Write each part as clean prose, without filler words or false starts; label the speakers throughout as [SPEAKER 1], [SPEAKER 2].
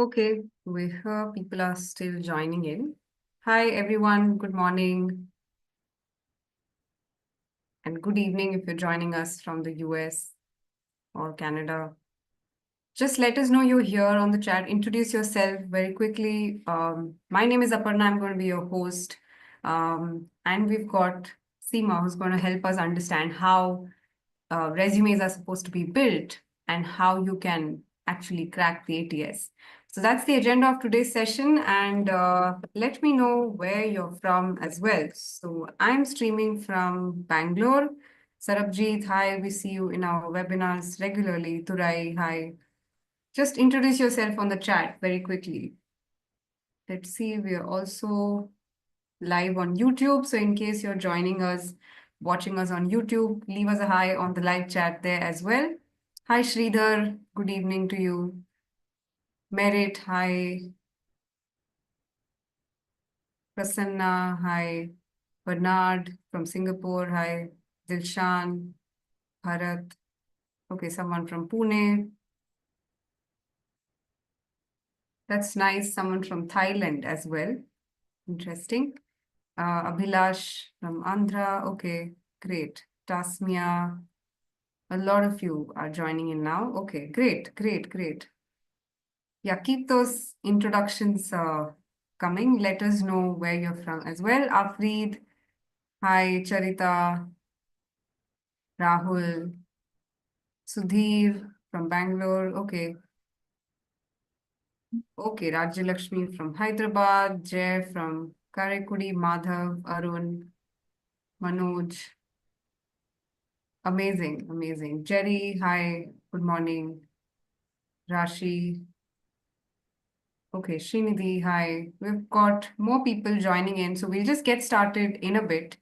[SPEAKER 1] Okay, we hear people are still joining in. Hi, everyone. Good morning and good evening if you're joining us from the US or Canada. Just let us know you're here on the chat. Introduce yourself very quickly. My name is Aparna. I'm going to be your host. And we've got Seema, who's going to help us understand how resumes are supposed to be built and how you can actually crack the ATS. So that's the agenda of today's session. And let me know where you're from as well. So I'm streaming from Bangalore. Sarabjit, hi, we see you in our webinars regularly. Turai, hi. Just introduce yourself on the chat very quickly. Let's see, we are also live on YouTube. So in case you're joining us, watching us on YouTube, leave us a hi on the live chat there as well. Hi, Sridhar. Good evening to you. Merit, hi. Prasanna, hi. Bernard from Singapore, hi. Dilshan, Bharat. Okay, someone from Pune. That's nice. Someone from Thailand as well. Interesting. Abhilash from Andhra. Okay, great. Tasmia. A lot of you are joining in now. Okay, great, great, great. Yeah, keep those introductions coming. Let us know where you're from as well. Afreed, hi, Charita, Rahul, Sudhir from Bangalore. Okay, okay, Rajya Lakshmi from Hyderabad, Jay from Karaikudi, Madhav, Arun, Manoj. Amazing, amazing. Jerry, hi, good morning. Rashi. Okay, Srinidhi, hi. We've got more people joining in, so we'll just get started in a bit.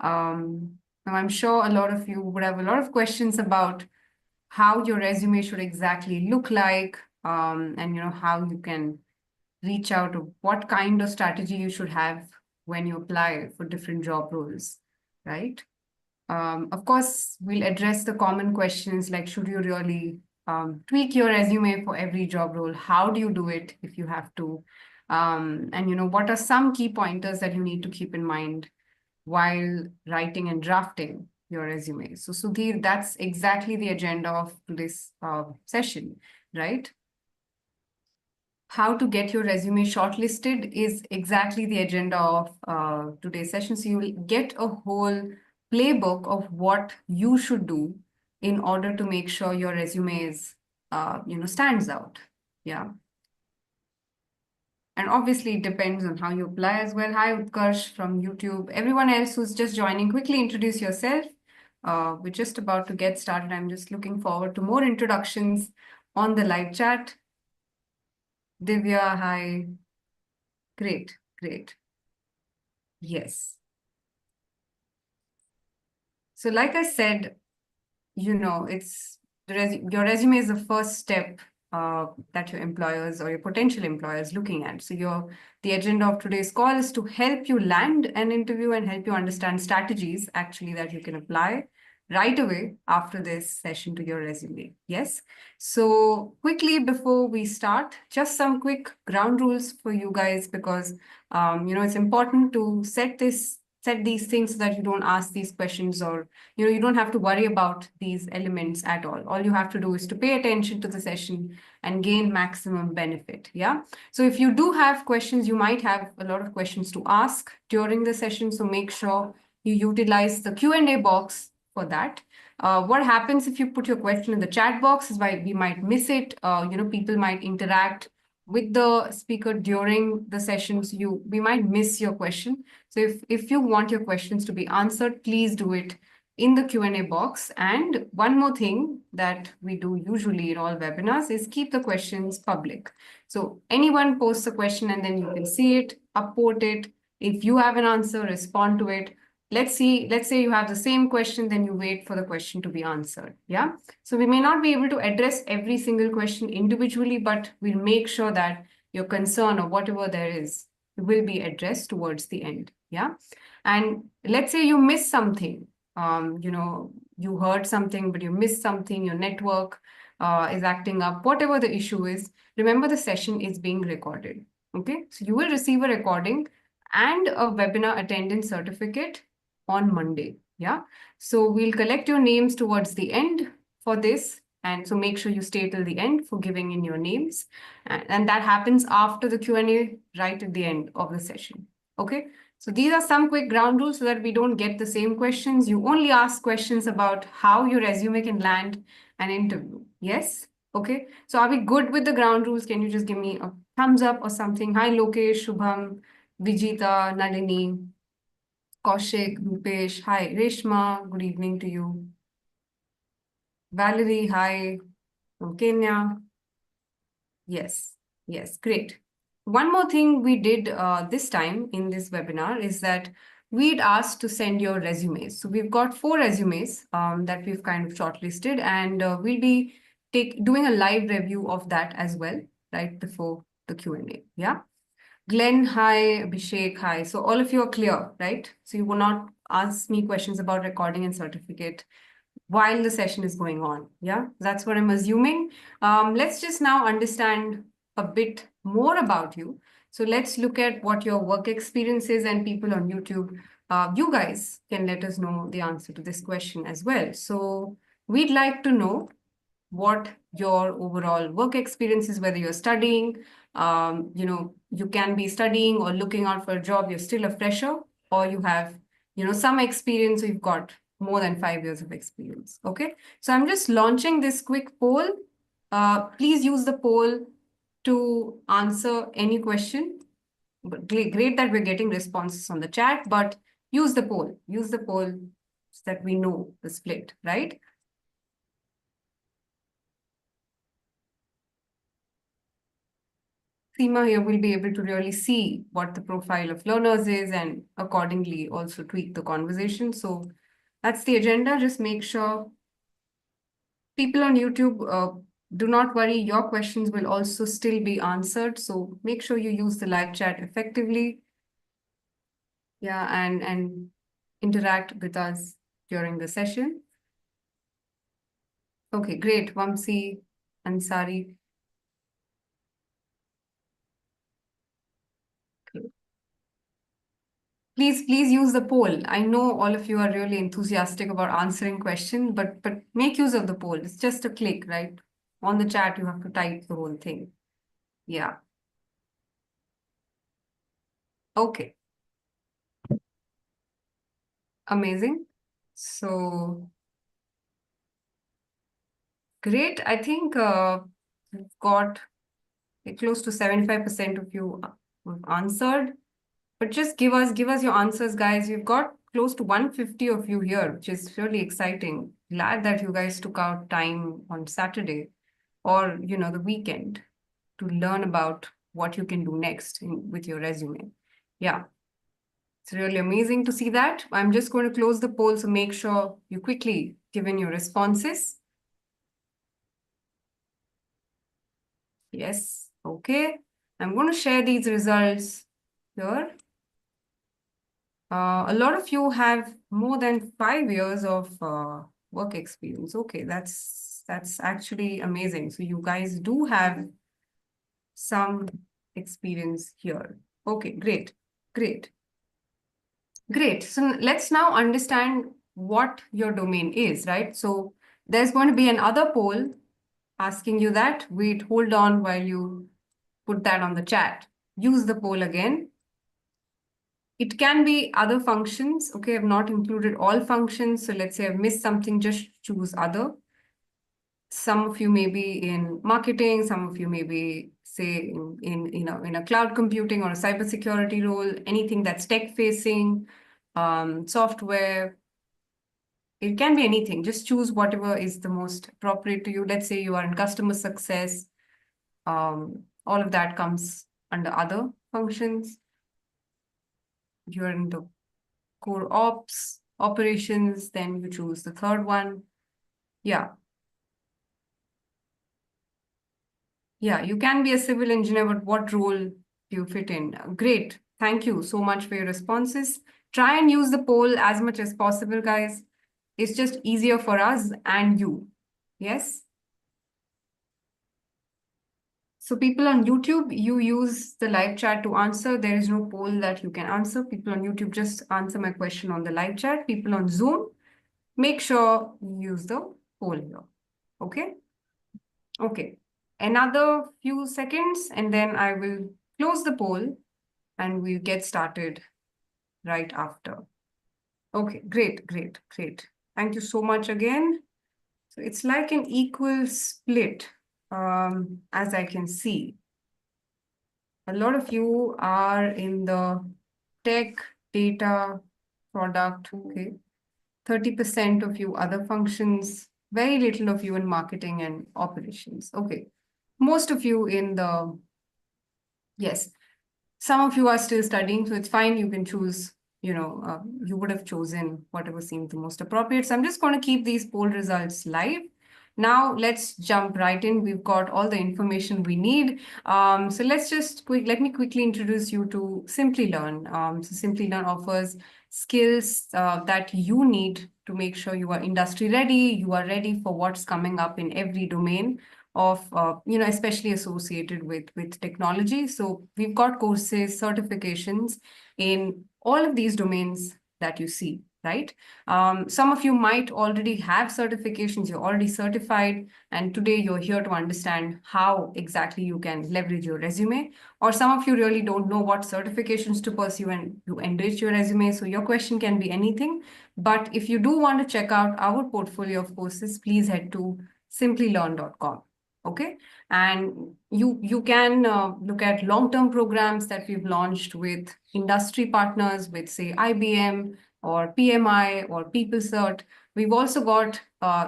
[SPEAKER 1] Now I'm sure a lot of you would have a lot of questions about how your resume should exactly look like, and how you can reach out to what kind of strategy you should have when you apply for different job roles, right? Of course, we'll address the common questions like, should you really tweak your resume for every job role? How do you do it if you have to? And what are some key pointers that you need to keep in mind while writing and drafting your resume? So Sudhir, that's exactly the agenda of today's session, right? How to get your resume shortlisted is exactly the agenda of today's session. So you will get a whole playbook of what you should do in order to make sure your resume is, stands out. Yeah. And obviously it depends on how you apply as well. Hi, Utkarsh from YouTube. Everyone else who's just joining, quickly introduce yourself. We're just about to get started. I'm just looking forward to more introductions on the live chat. Divya, hi. Great, great. Yes. So like I said, it's your resume is the first step that your employers or your potential employers looking at. So the agenda of today's call is to help you land an interview and help you understand strategies actually that you can apply right away after this session to your resume. Yes. So quickly before we start, just some quick ground rules for you guys because it's important to set these things so that you don't ask these questions or you don't have to worry about these elements at all. All you have to do is to pay attention to the session and gain maximum benefit. Yeah. So if you do have questions, you might have a lot of questions to ask during the session. So make sure you utilize the Q&A box for that. What happens if you put your question in the chat box is why we might miss it. People might interact with the speaker during the sessions. We might miss your question. So if you want your questions to be answered, please do it in the Q&A box. And one more thing that we do usually in all webinars is keep the questions public. So anyone posts a question and then you can see it, upvote it. If you have an answer, respond to it. Let's say you have the same question, then you wait for the question to be answered. Yeah. So we may not be able to address every single question individually, but we'll make sure that your concern or whatever there is will be addressed towards the end. Yeah. And let's say you miss something, you heard something, but you missed something, your network is acting up, whatever the issue is, remember the session is being recorded. Okay, so you will receive a recording and a webinar attendance certificate on Monday. Yeah, so we'll collect your names towards the end for this. And so make sure you stay till the end for giving in your names. And that happens after the Q&A, right at the end of the session. Okay, so these are some quick ground rules so that we don't get the same questions. You only ask questions about how your resume can land an interview. Yes? Okay, so are we good with the ground rules? Can you just give me a thumbs up or something? Hi, Lokesh, Shubham, Vijita, Nalini, Kaushik, Rupesh. Hi, Reshma. Good evening to you. Valerie, hi, from Kenya. Yes, yes, great. One more thing we did this time in this webinar is that we'd asked to send your resumes. So we've got 4 resumes that we've kind of shortlisted, and we'll be doing a live review of that as well, right before the Q&A. Yeah. Glenn, hi. Abhishek, hi. So all of you are clear, right? So you will not ask me questions about recording and certificate while the session is going on. Yeah, that's what I'm assuming. Let's just now understand a bit more about you. So let's look at what your work experience is, and people on YouTube, you guys can let us know the answer to this question as well. So we'd like to know what your overall work experience is, whether you're studying, you can be studying or looking out for a job, you're still a fresher, or you have, some experience, so you've got more than 5 years of experience. Okay, so I'm just launching this quick poll. Please use the poll to answer any question. But great that we're getting responses on the chat, but use the poll so that we know the split, right? Seema here will be able to really see what the profile of learners is and accordingly also tweak the conversation. So that's the agenda. Just make sure people on YouTube, do not worry, your questions will also still be answered. So make sure you use the live chat effectively. Yeah, and interact with us during the session. Okay, great. Vamsi, Ansari. Please use the poll. I know all of you are really enthusiastic about answering questions, but make use of the poll. It's just a click, right? On the chat, you have to type the whole thing. Yeah. Okay. Amazing. So great. I think we've got close to 75% of you answered. But just give us your answers, guys. We've got close to 150 of you here, which is really exciting. Glad that you guys took out time on Saturday or, the weekend to learn about what you can do next with your resume. Yeah, it's really amazing to see that. I'm just going to close the poll, so make sure you quickly give in your responses. Yes, okay. I'm going to share these results here. A lot of you have more than 5 years of work experience. Okay, that's actually amazing. So you guys do have some experience here. Okay, great, great, great. So let's now understand what your domain is, right? So there's going to be another poll asking you that. Wait, hold on while you put that on the chat. Use the poll again. It can be other functions. Okay, I've not included all functions. So let's say I've missed something, just choose other. Some of you may be in marketing, some of you may be, say, in a cloud computing or a cybersecurity role, anything that's tech-facing, software. It can be anything. Just choose whatever is the most appropriate to you. Let's say you are in customer success. All of that comes under other functions. You're in the core ops, operations, then you choose the third one. Yeah. Yeah, you can be a civil engineer, but what role do you fit in? Great. Thank you so much for your responses. Try and use the poll as much as possible, guys. It's just easier for us and you. Yes? So people on YouTube, you use the live chat to answer. There is no poll that you can answer. People on YouTube, just answer my question on the live chat. People on Zoom, make sure you use the poll here. Okay? Okay. Another few seconds, and then I will close the poll and we'll get started right after. Okay, great, great, great. Thank you so much again. So it's like an equal split, as I can see. A lot of you are in the tech, data, product, okay. 30% of you other functions, very little of you in marketing and operations. Okay. Most of you in the, yes, some of you are still studying, so it's fine. You can choose, you would have chosen whatever seemed the most appropriate. So I'm just going to keep these poll results live. Now let's jump right in. We've got all the information we need. So let me quickly introduce you to Simplilearn. So Simplilearn offers skills that you need to make sure you are industry ready, you are ready for what's coming up in every domain of, especially associated with technology. So we've got courses, certifications in all of these domains that you see, right? Some of you might already have certifications, you're already certified, and today you're here to understand how exactly you can leverage your resume. Or some of you really don't know what certifications to pursue and you enrich your resume. So your question can be anything. But if you do want to check out our portfolio of courses, please head to simplylearn.com. Okay, and you can look at long-term programs that we've launched with industry partners, with say IBM or PMI or PeopleCert. We've also got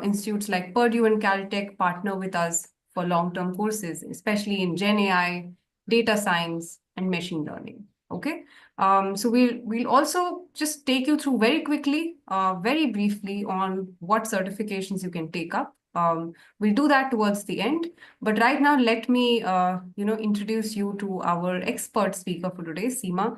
[SPEAKER 1] institutes like Purdue and Caltech partner with us for long-term courses, especially in Gen AI, data science, and machine learning. Okay, so we'll also just take you through very quickly, very briefly on what certifications you can take up. We'll do that towards the end. But right now, let me, introduce you to our expert speaker for today, Seema.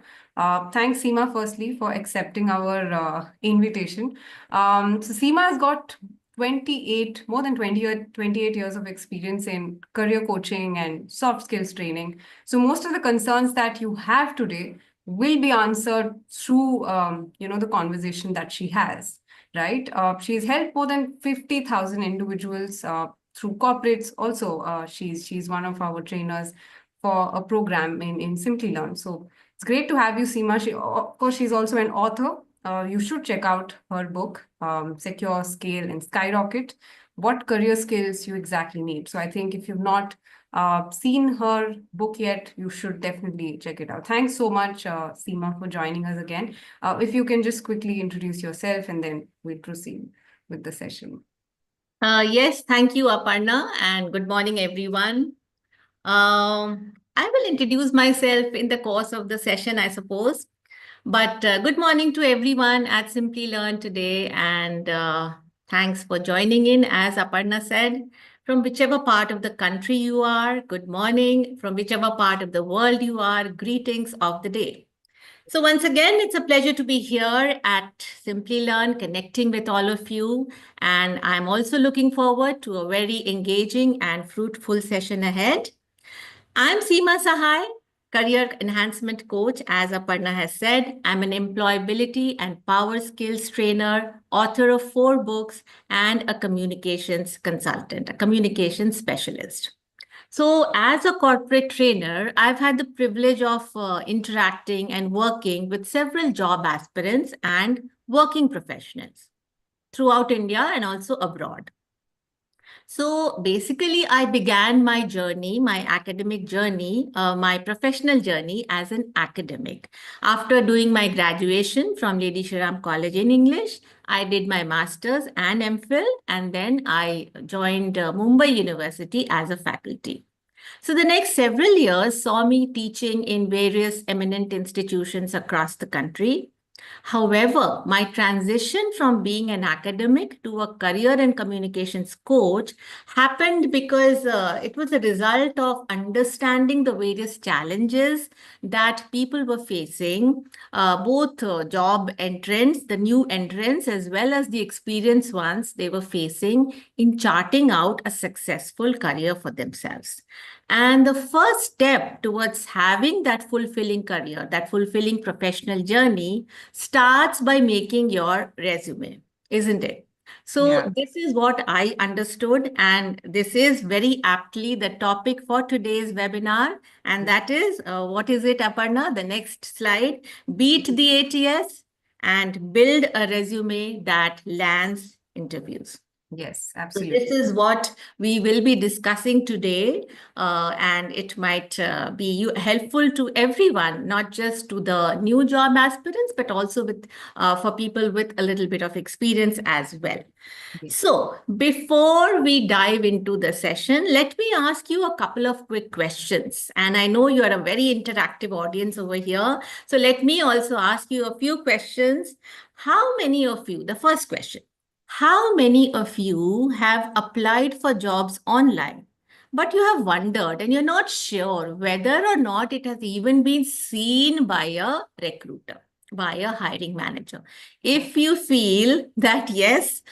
[SPEAKER 1] Thanks, Seema, firstly, for accepting our invitation. So Seema has got more than 28 years of experience in career coaching and soft skills training. So most of the concerns that you have today will be answered through, the conversation that she has. Right? She's helped more than 50,000 individuals through corporates. Also, she's one of our trainers for a program in Simplilearn. So it's great to have you, Seema. Of course, she's also an author. You should check out her book, Secure, Scale, and Skyrocket, what career skills you exactly need. So I think if you've not seen her book yet, you should definitely check it out. Thanks so much, Seema, for joining us again. If you can just quickly introduce yourself and then we'll proceed with the session.
[SPEAKER 2] Yes, thank you, Aparna, and good morning, everyone. I will introduce myself in the course of the session, I suppose. But good morning to everyone at Simplilearn today, and thanks for joining in. As Aparna said, from whichever part of the country you are, good morning. From whichever part of the world you are, greetings of the day. So once again, it's a pleasure to be here at Simplilearn, connecting with all of you. And I'm also looking forward to a very engaging and fruitful session ahead. I'm Seema Sahay, Career Enhancement Coach. As Aparna has said, I'm an employability and power skills trainer, author of 4 books, and a communications consultant, a communications specialist. So as a corporate trainer, I've had the privilege of interacting and working with several job aspirants and working professionals throughout India and also abroad. So basically, I began my journey, my academic journey, my professional journey as an academic. After doing my graduation from Lady Shriram College in English, I did my master's and MPhil, and then I joined Mumbai University as a faculty. So the next several years saw me teaching in various eminent institutions across the country. However, my transition from being an academic to a career and communications coach happened because it was a result of understanding the various challenges that people were facing, both job entrants, the new entrants, as well as the experienced ones they were facing in charting out a successful career for themselves. And the first step towards having that fulfilling career, that fulfilling professional journey, starts by making your resume, isn't it?
[SPEAKER 1] Yeah.
[SPEAKER 2] So this is what I understood, and this is very aptly the topic for today's webinar. And that is, what is it, Aparna? The next slide. Beat the ATS and build a resume that lands interviews.
[SPEAKER 1] Yes,
[SPEAKER 2] So
[SPEAKER 1] absolutely.
[SPEAKER 2] this is what we will be discussing today, and it might be helpful to everyone, not just to the new job aspirants, but also for people with a little bit of experience as well.
[SPEAKER 1] Yes.
[SPEAKER 2] So before we dive into the session, let me ask you a couple of quick questions. And I know you are a very interactive audience over here. So let me also ask you a few questions. How many of you, the first question, how many of you have applied for jobs online, but you have wondered and you're not sure whether or not it has even been seen by a recruiter, by a hiring manager? If you feel that yes,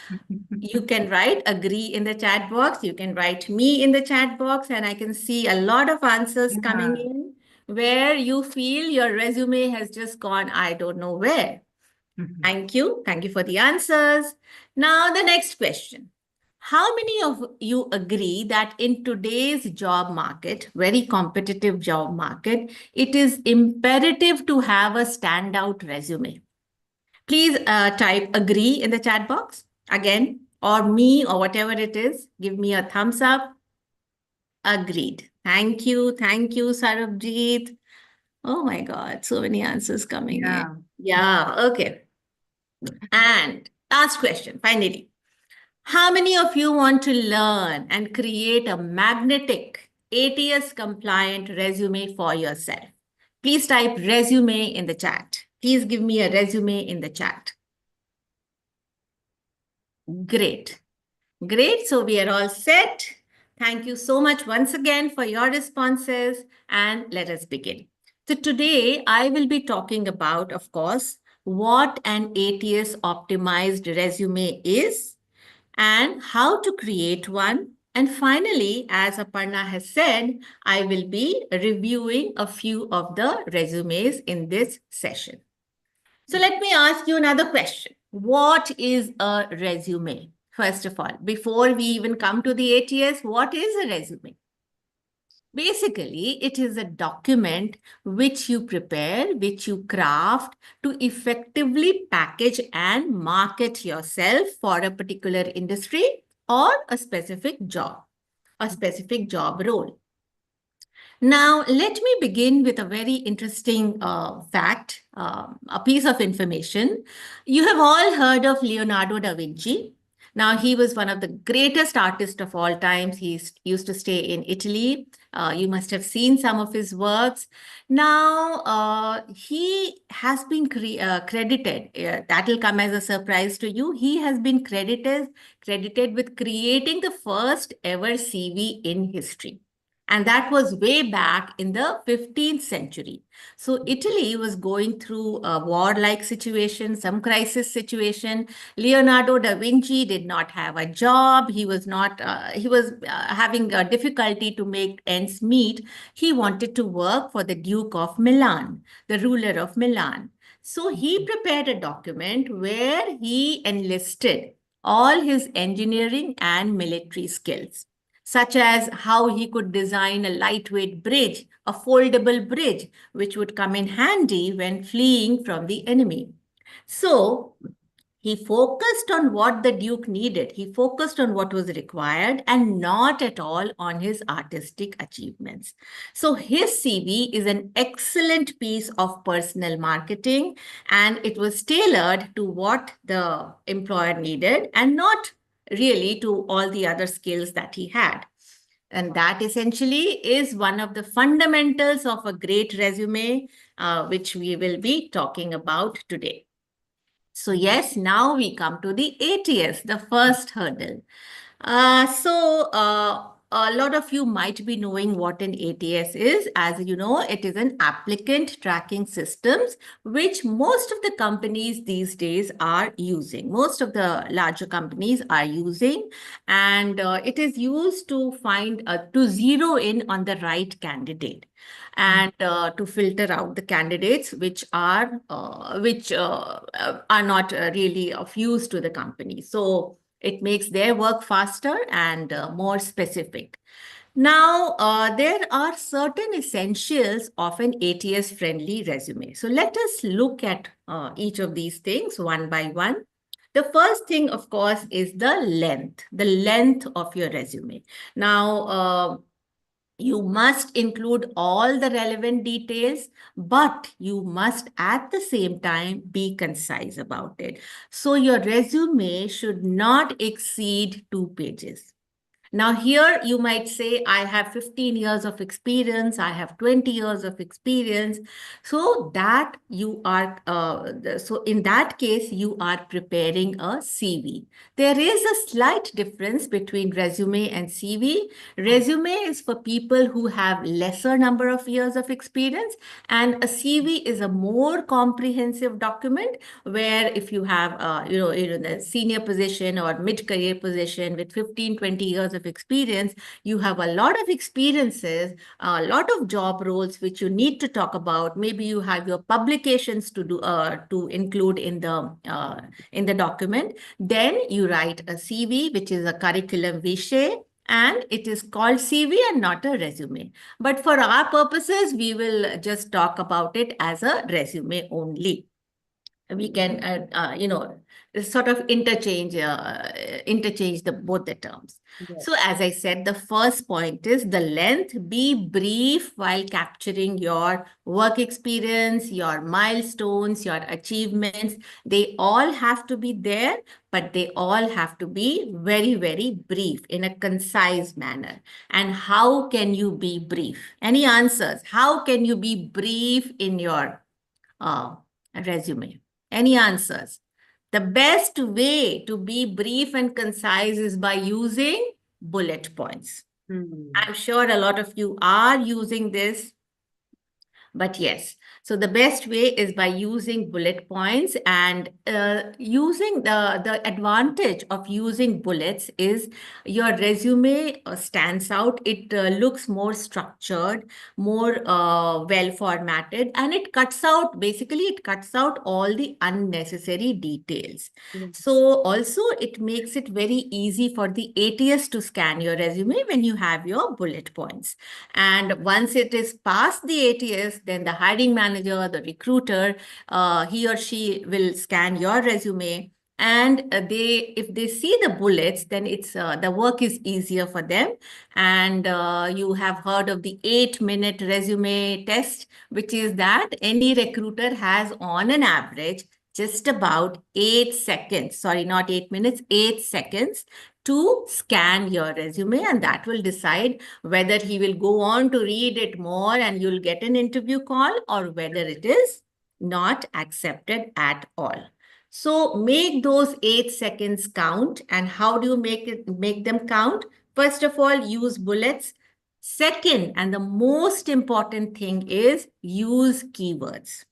[SPEAKER 2] you can write agree in the chat box. You can write me in the chat box, and I can see a lot of answers coming
[SPEAKER 1] Yeah.
[SPEAKER 2] in where you feel your resume has just gone, I don't know where. Thank you. Thank you for the answers. Now, the next question. How many of you agree that in today's job market, very competitive job market, it is imperative to have a standout resume? Please type agree in the chat box again, or me, or whatever it is. Give me a thumbs up. Agreed. Thank you. Thank you, Sarabjeet. Oh my God, so many answers coming in.
[SPEAKER 1] Yeah.
[SPEAKER 2] Yeah, okay. And last question, finally. How many of you want to learn and create a magnetic ATS compliant resume for yourself? Please type resume in the chat. Please give me a resume in the chat. Great. Great. So we are all set. Thank you so much once again for your responses, and let us begin. So today I will be talking about, of course, what an ATS optimized resume is and how to create one. And finally, as Aparna has said, I will be reviewing a few of the resumes in this session. So let me ask you another question. What is a resume? First of all, before we even come to the ATS, what is a resume? Basically, it is a document which you prepare, which you craft to effectively package and market yourself for a particular industry or a specific job role. Now, let me begin with a very interesting fact, a piece of information. You have all heard of Leonardo da Vinci. Now, he was one of the greatest artists of all times. He used to stay in Italy. You must have seen some of his works. Now, he has been credited. That will come as a surprise to you. He has been credited with creating the first ever CV in history. And that was way back in the 15th century. So Italy was going through a war-like situation, some crisis situation. Leonardo da Vinci did not have a job. He was having a difficulty to make ends meet. He wanted to work for the Duke of Milan, the ruler of Milan. So he prepared a document where he enlisted all his engineering and military skills, such as how he could design a lightweight bridge, a foldable bridge, which would come in handy when fleeing from the enemy. So he focused on what the Duke needed. He focused on what was required and not at all on his artistic achievements. So his CV is an excellent piece of personal marketing, and it was tailored to what the employer needed and not really to all the other skills that he had. And that essentially is one of the fundamentals of a great resume, which we will be talking about today. So yes, now we come to the ATS, the first hurdle. a lot of you might be knowing what an ATS is. As you know, it is an Applicant Tracking Systems, which most of the companies these days are using. Most of the larger companies are using, and it is used to to zero in on the right candidate and to filter out the candidates which are not really of use to the company. So it makes their work faster and more specific. Now, there are certain essentials of an ATS-friendly resume. So let us look at each of these things one by one. The first thing, of course, is the length of your resume. Now, you must include all the relevant details, but you must at the same time be concise about it. So your resume should not exceed 2 pages. Now, here you might say, I have 15 years of experience, I have 20 years of experience. So that you are, so in that case, you are preparing a CV. There is a slight difference between resume and CV. Resume is for people who have lesser number of years of experience, and a CV is a more comprehensive document where if you have, the senior position or mid-career position with 15, 20 years of experience, you have a lot of experiences, a lot of job roles which you need to talk about. Maybe you have your publications to include in the document. Then you write a CV, which is a curriculum vitae, and it is called CV and not a resume. But for our purposes, we will just talk about it as a resume only. We can, sort of interchange both the terms.
[SPEAKER 1] Yes.
[SPEAKER 2] So as I said, the first point is the length. Be brief while capturing your work experience, your milestones, your achievements. They all have to be there, but they all have to be very, very brief in a concise manner. And how can you be brief? Any answers? How can you be brief in your resume? Any answers? The best way to be brief and concise is by using bullet points. I'm sure a lot of you are using this. But yes, so the best way is by using bullet points, and using the advantage of using bullets is your resume stands out. It looks more structured, more well formatted, and it cuts out all the unnecessary details. So also it makes it very easy for the ATS to scan your resume when you have your bullet points. And once it is past the ATS, then the hiring manager, the recruiter, he or she will scan your resume. And if they see the bullets, then it's the work is easier for them. And you have heard of the 8-minute resume test, which is that any recruiter has on an average just about 8 seconds, sorry, not 8 minutes, 8 seconds to scan your resume, and that will decide whether he will go on to read it more and you'll get an interview call, or whether it is not accepted at all. So make those 8 seconds count. And how do you make them count? First of all, use bullets. Second, and the most important thing is use keywords.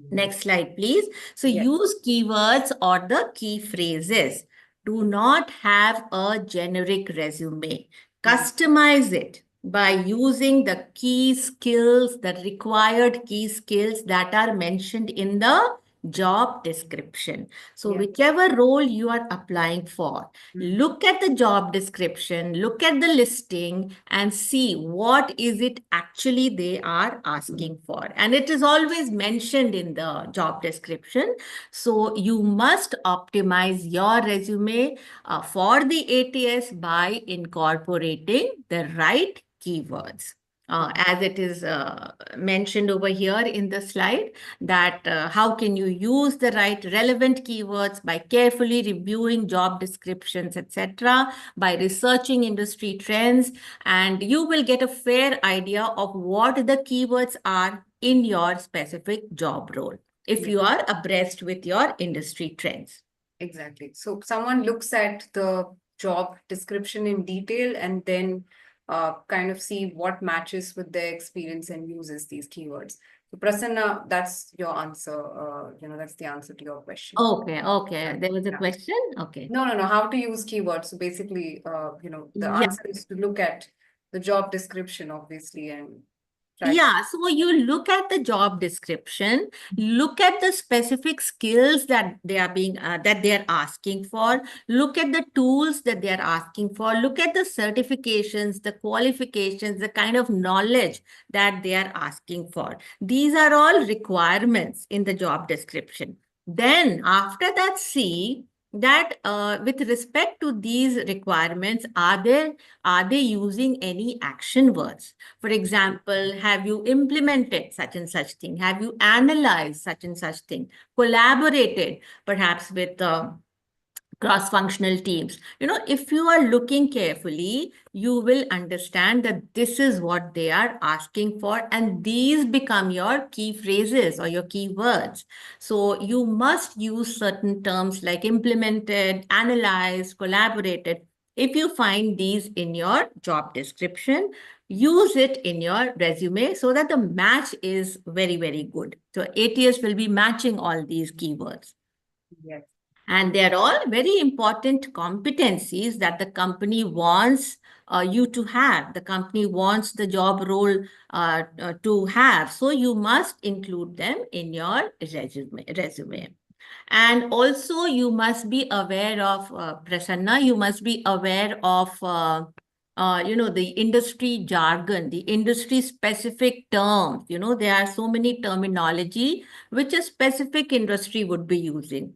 [SPEAKER 2] Next slide, please. So use keywords or the key phrases. Do not have a generic resume. Customize it by using the key skills, the required key skills that are mentioned in the job description. So whichever role you are applying for, look at the job description, look at the listing, and see what is it actually they are asking for. And it is always mentioned in the job description. So you must optimize your resume for the ATS by incorporating the right keywords. As it is mentioned over here in the slide, that how can you use the right relevant keywords by carefully reviewing job descriptions, etc., by researching industry trends, and you will get a fair idea of what the keywords are in your specific job role if you are abreast with your industry trends.
[SPEAKER 1] Exactly. So someone looks at the job description in detail and then kind of see what matches with their experience and uses these keywords. So Prasanna, that's your answer. That's the answer to your question.
[SPEAKER 2] Okay, okay. There was a
[SPEAKER 1] Yeah.
[SPEAKER 2] question. Okay.
[SPEAKER 1] No. How to use keywords. So basically, the
[SPEAKER 2] Yeah.
[SPEAKER 1] answer is to look at the job description, obviously, and try.
[SPEAKER 2] Yeah, so you look at the job description, look at the specific skills that they are asking for, look at the tools that they are asking for, look at the certifications, the qualifications, the kind of knowledge that they are asking for. These are all requirements in the job description. Then after that, see that with respect to these requirements, are they using any action words? For example, have you implemented such and such thing? Have you analyzed such and such thing? Collaborated perhaps with cross-functional teams. If you are looking carefully, you will understand that this is what they are asking for, and these become your key phrases or your key words. So you must use certain terms like implemented, analyzed, collaborated. If you find these in your job description, use it in your resume so that the match is very, very good. So ATS will be matching all these keywords.
[SPEAKER 1] Yes.
[SPEAKER 2] And they're all very important competencies that the company wants you to have. The company wants the job role to have. So you must include them in your resume. And also you must be aware of, Prasanna, you must be aware of the industry jargon, the industry specific terms. There are so many terminology which a specific industry would be using.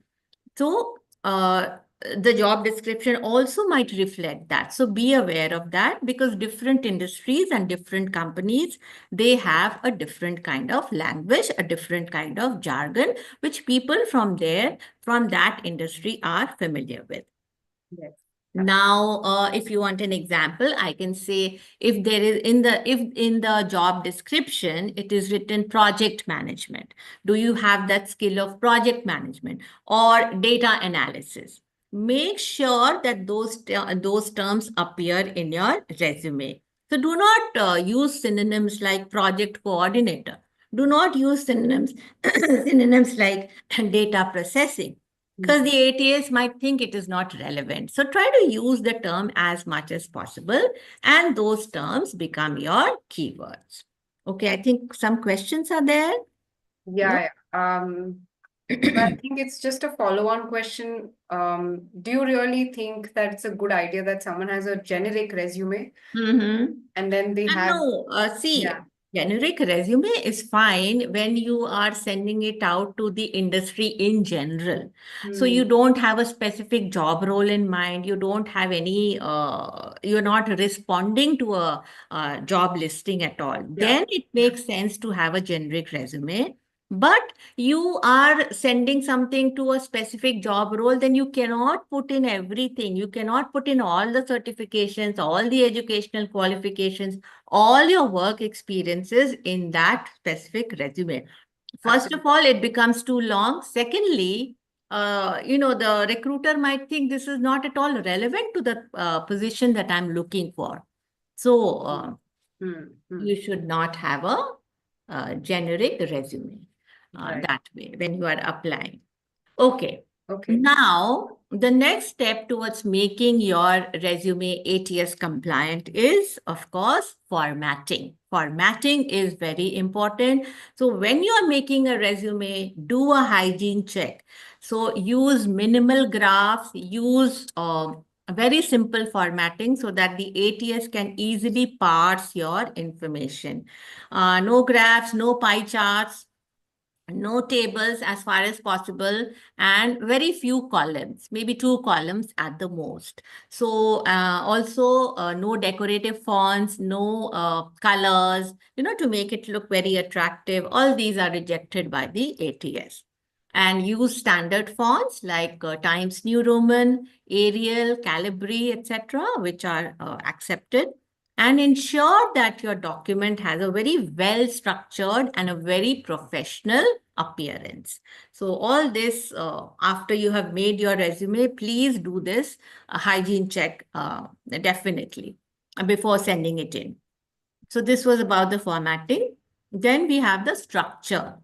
[SPEAKER 2] So the job description also might reflect that. So be aware of that, because different industries and different companies, they have a different kind of language, a different kind of jargon, which people from that industry are familiar with.
[SPEAKER 1] Yes.
[SPEAKER 2] Now, if you want an example, I can say if in the job description, it is written project management. Do you have that skill of project management or data analysis? Make sure that those terms appear in your resume. So do not use synonyms like project coordinator. Do not use synonyms like data processing, because the ATS might think it is not relevant. So try to use the term as much as possible, and those terms become your keywords. Okay, I think some questions are there.
[SPEAKER 1] Yeah. I think it's just a follow-on question. Do you really think that it's a good idea that someone has a generic resume and then they have,
[SPEAKER 2] No, see,
[SPEAKER 1] yeah.
[SPEAKER 2] generic resume is fine when you are sending it out to the industry in general. So you don't have a specific job role in mind. You don't have any, you're not responding to a job listing at all. Then it makes sense to have a generic resume. But you are sending something to a specific job role, then you cannot put in everything. You cannot put in all the certifications, all the educational qualifications, all your work experiences in that specific resume. First of all, it becomes too long. Secondly, the recruiter might think this is not at all relevant to the position that I'm looking for. So you should not have a generic resume that way when you are applying. Okay. Now, the next step towards making your resume ATS compliant is, of course, formatting. Formatting is very important. So when you are making a resume, do a hygiene check. So use minimal graphs, use very simple formatting so that the ATS can easily parse your information. No graphs, no pie charts, no tables as far as possible, and very few columns, maybe 2 columns at the most. So also no decorative fonts, no colors, to make it look very attractive. All these are rejected by the ATS. And use standard fonts like Times New Roman, Arial, Calibri, etc., which are accepted. And ensure that your document has a very well structured and a very professional appearance. So all this, after you have made your resume, please do this hygiene check definitely before sending it in. So this was about the formatting. Then we have the structure.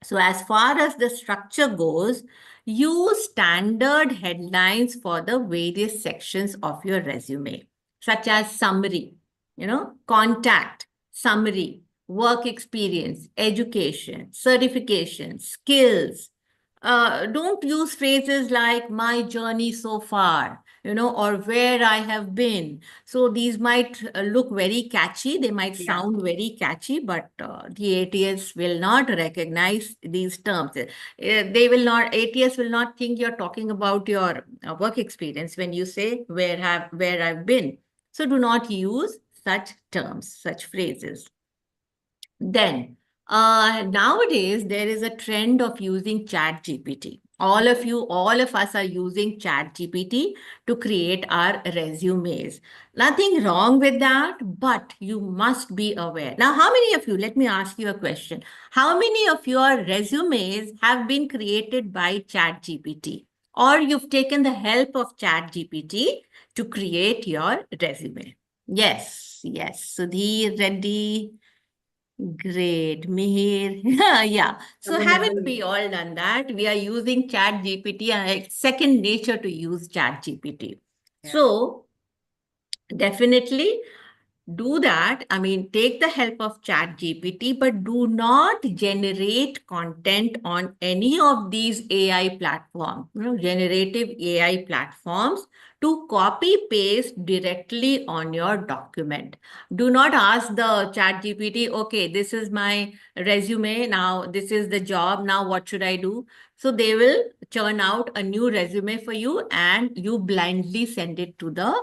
[SPEAKER 2] So as far as the structure goes, use standard headlines for the various sections of your resume, such as summary, contact, summary, work experience, education, certification, skills. Don't use phrases like my journey so far, or where I have been. So these might look very catchy. They might sound very catchy, but the ATS will not recognize these terms. ATS will not think you're talking about your work experience when you say where I've been. So do not use such terms, such phrases. Then, nowadays, there is a trend of using Chat GPT. All of us are using Chat GPT to create our resumes. Nothing wrong with that, but you must be aware. Now, how many of you, let me ask you a question. How many of your resumes have been created by Chat GPT? Or you've taken the help of Chat GPT to create your resume? Yes, yes. Sudhir Reddy. Great, Mihir. Yeah. So haven't we all done that? We are using Chat GPT and it's second nature to use Chat GPT. So definitely do that. I mean, take the help of Chat GPT, but do not generate content on any of these AI platforms, generative AI platforms, to copy paste directly on your document. Do not ask the Chat GPT, okay, this is my resume. Now, this is the job. Now, what should I do? So they will churn out a new resume for you and you blindly send it to the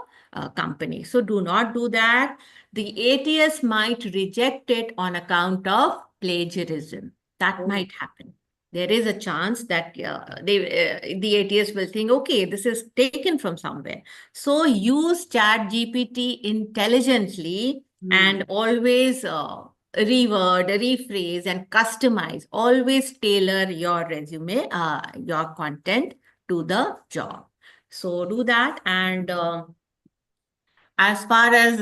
[SPEAKER 2] company. So do not do that. The ATS might reject it on account of plagiarism. That might happen. There is a chance that the ATS will think, okay, this is taken from somewhere. So use Chat GPT intelligently and always reword, rephrase, and customize. Always tailor your resume, your content to the job. So do that. And as far as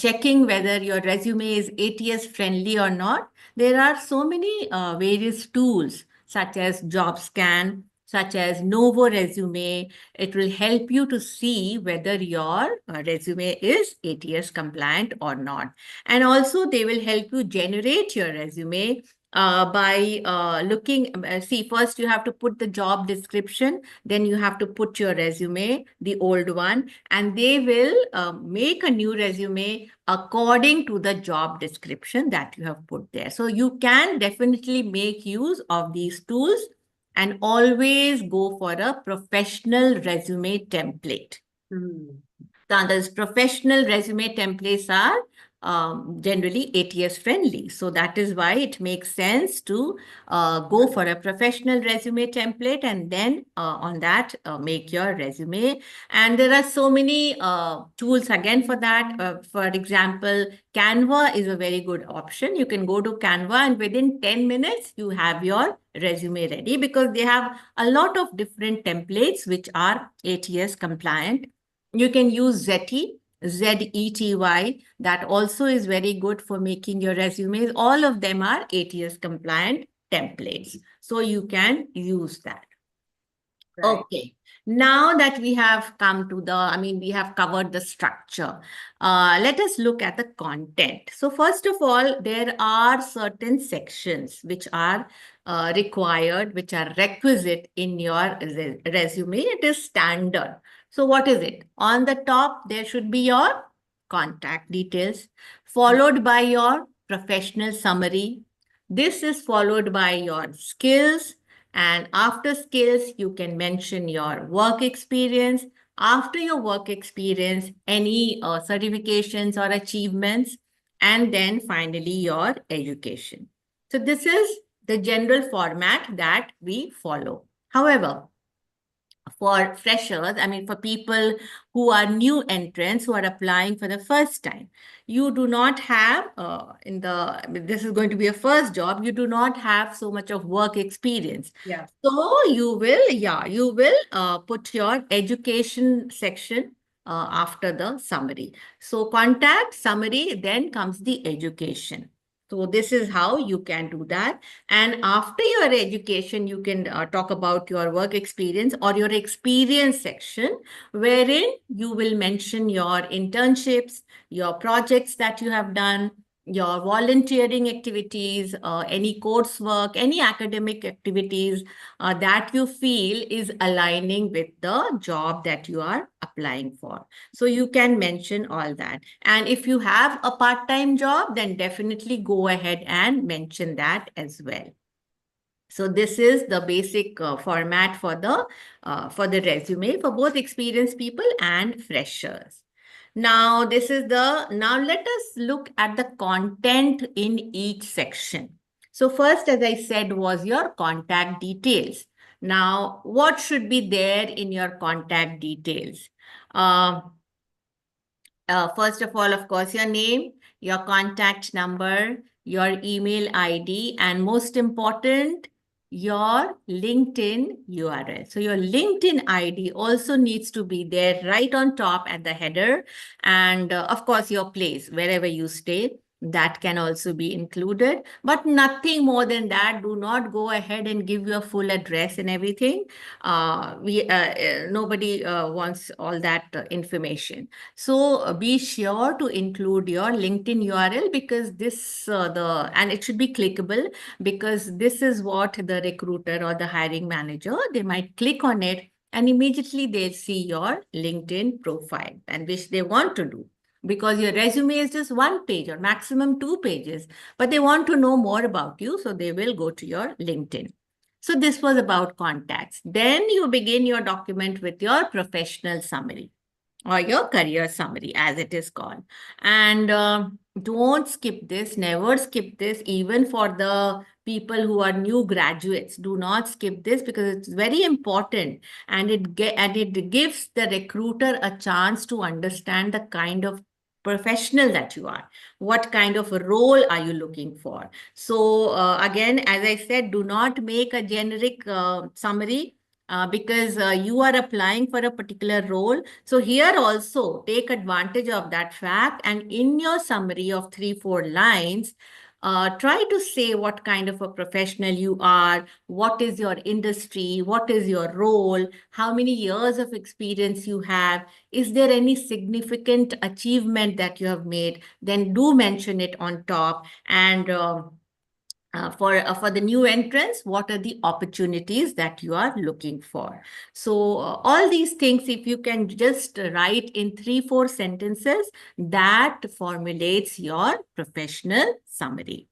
[SPEAKER 2] checking whether your resume is ATS friendly or not, there are so many various tools such as JobScan, such as Novo Resume. It will help you to see whether your resume is ATS compliant or not. And also they will help you generate your resume by looking. See, first you have to put the job description, then you have to put your resume, the old one, and they will make a new resume according to the job description that you have put there. So you can definitely make use of these tools and always go for a professional resume template. Now, those professional resume templates are generally ATS friendly. So that is why it makes sense to go for a professional resume template and then on that make your resume. And there are so many tools again for that. For example, Canva is a very good option. You can go to Canva and within 10 minutes, you have your resume ready because they have a lot of different templates which are ATS compliant. You can use Zety, ZETY. That also is very good for making your resumes. All of them are ATS compliant templates. So you can use that. Right. Okay. Now that we have come to we have covered the structure. Let us look at the content. So first of all, there are certain sections which are required, which are requisite in your resume. It is standard. So what is it? On the top, there should be your contact details, followed by your professional summary. This is followed by your skills. And after skills, you can mention your work experience. After your work experience, any certifications or achievements. And then finally, your education. So this is the general format that we follow. However, for freshers, I mean, for people who are new entrants who are applying for the first time, you do not have this is going to be a first job, you do not have so much of work experience.
[SPEAKER 1] Yeah.
[SPEAKER 2] So you will put your education section after the summary. So contact, summary, then comes the education. So this is how you can do that. And after your education, you can talk about your work experience or your experience section, wherein you will mention your internships, your projects that you have done, your volunteering activities, any coursework, any academic activities that you feel is aligning with the job that you are applying for. So you can mention all that. And if you have a part-time job, then definitely go ahead and mention that as well. So this is the basic format for the resume for both experienced people and freshers. Now let us look at the content in each section. So first, as I said, was your contact details. Now, what should be there in your contact details? First of all, of course, your name, your contact number, your email ID, and most important, your LinkedIn URL. So your LinkedIn ID also needs to be there right on top at the header. And of course, your place, wherever you stay, that can also be included, but nothing more than that. Do not go ahead and give your full address and everything. Nobody wants all that information. So be sure to include your LinkedIn URL, because and it should be clickable, because this is what the recruiter or the hiring manager, they might click on it and immediately they'll see your LinkedIn profile, and which they want to do, because your resume is just 1 page or maximum 2 pages, but they want to know more about you, so they will go to your LinkedIn. So this was about contacts. Then you begin your document with your professional summary, or your career summary, as it is called. And don't skip this, never skip this, even for the people who are new graduates. Do not skip this, because it's very important, and it gives the recruiter a chance to understand the kind of professional that you are. What kind of a role are you looking for? So again, as I said, do not make a generic summary because you are applying for a particular role. So here also take advantage of that fact, and in your summary of 3-4 lines, try to say what kind of a professional you are, what is your industry, what is your role, how many years of experience you have, is there any significant achievement that you have made, then do mention it on top. And for the new entrants, what are the opportunities that you are looking for? So all these things, if you can just write in 3-4 sentences, that formulates your professional summary.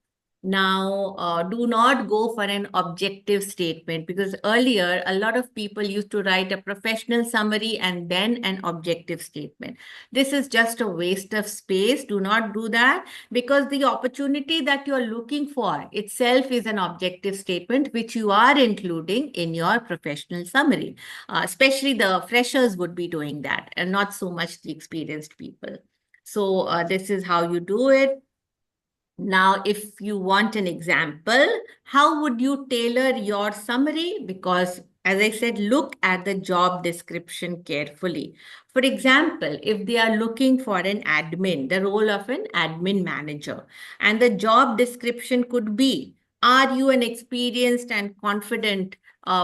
[SPEAKER 2] Now, do not go for an objective statement, because earlier a lot of people used to write a professional summary and then an objective statement. This is just a waste of space. Do not do that, because the opportunity that you're looking for itself is an objective statement, which you are including in your professional summary. Especially the freshers would be doing that, and not so much the experienced people. So this is how you do it. Now, if you want an example, how would you tailor your summary? Because, as I said, look at the job description carefully. For example, if they are looking for an admin, the role of an admin manager, and the job description could be, are you an experienced and confident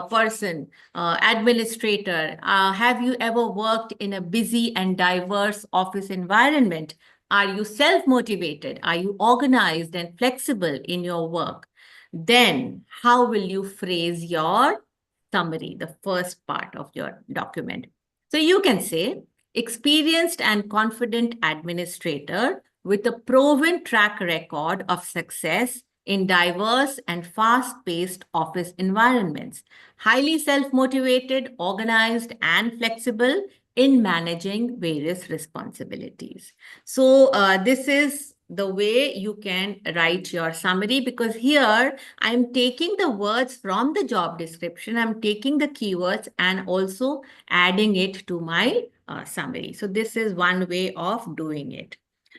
[SPEAKER 2] person, administrator? Have you ever worked in a busy and diverse office environment? Are you self-motivated? Are you organized and flexible in your work? Then how will you phrase your summary, the first part of your document? So you can say, experienced and confident administrator with a proven track record of success in diverse and fast-paced office environments, highly self-motivated, organized, and flexible in managing various responsibilities. So this is the way you can write your summary, because here I'm taking the words from the job description, I'm taking the keywords and also adding it to my summary. So this is one way of doing it.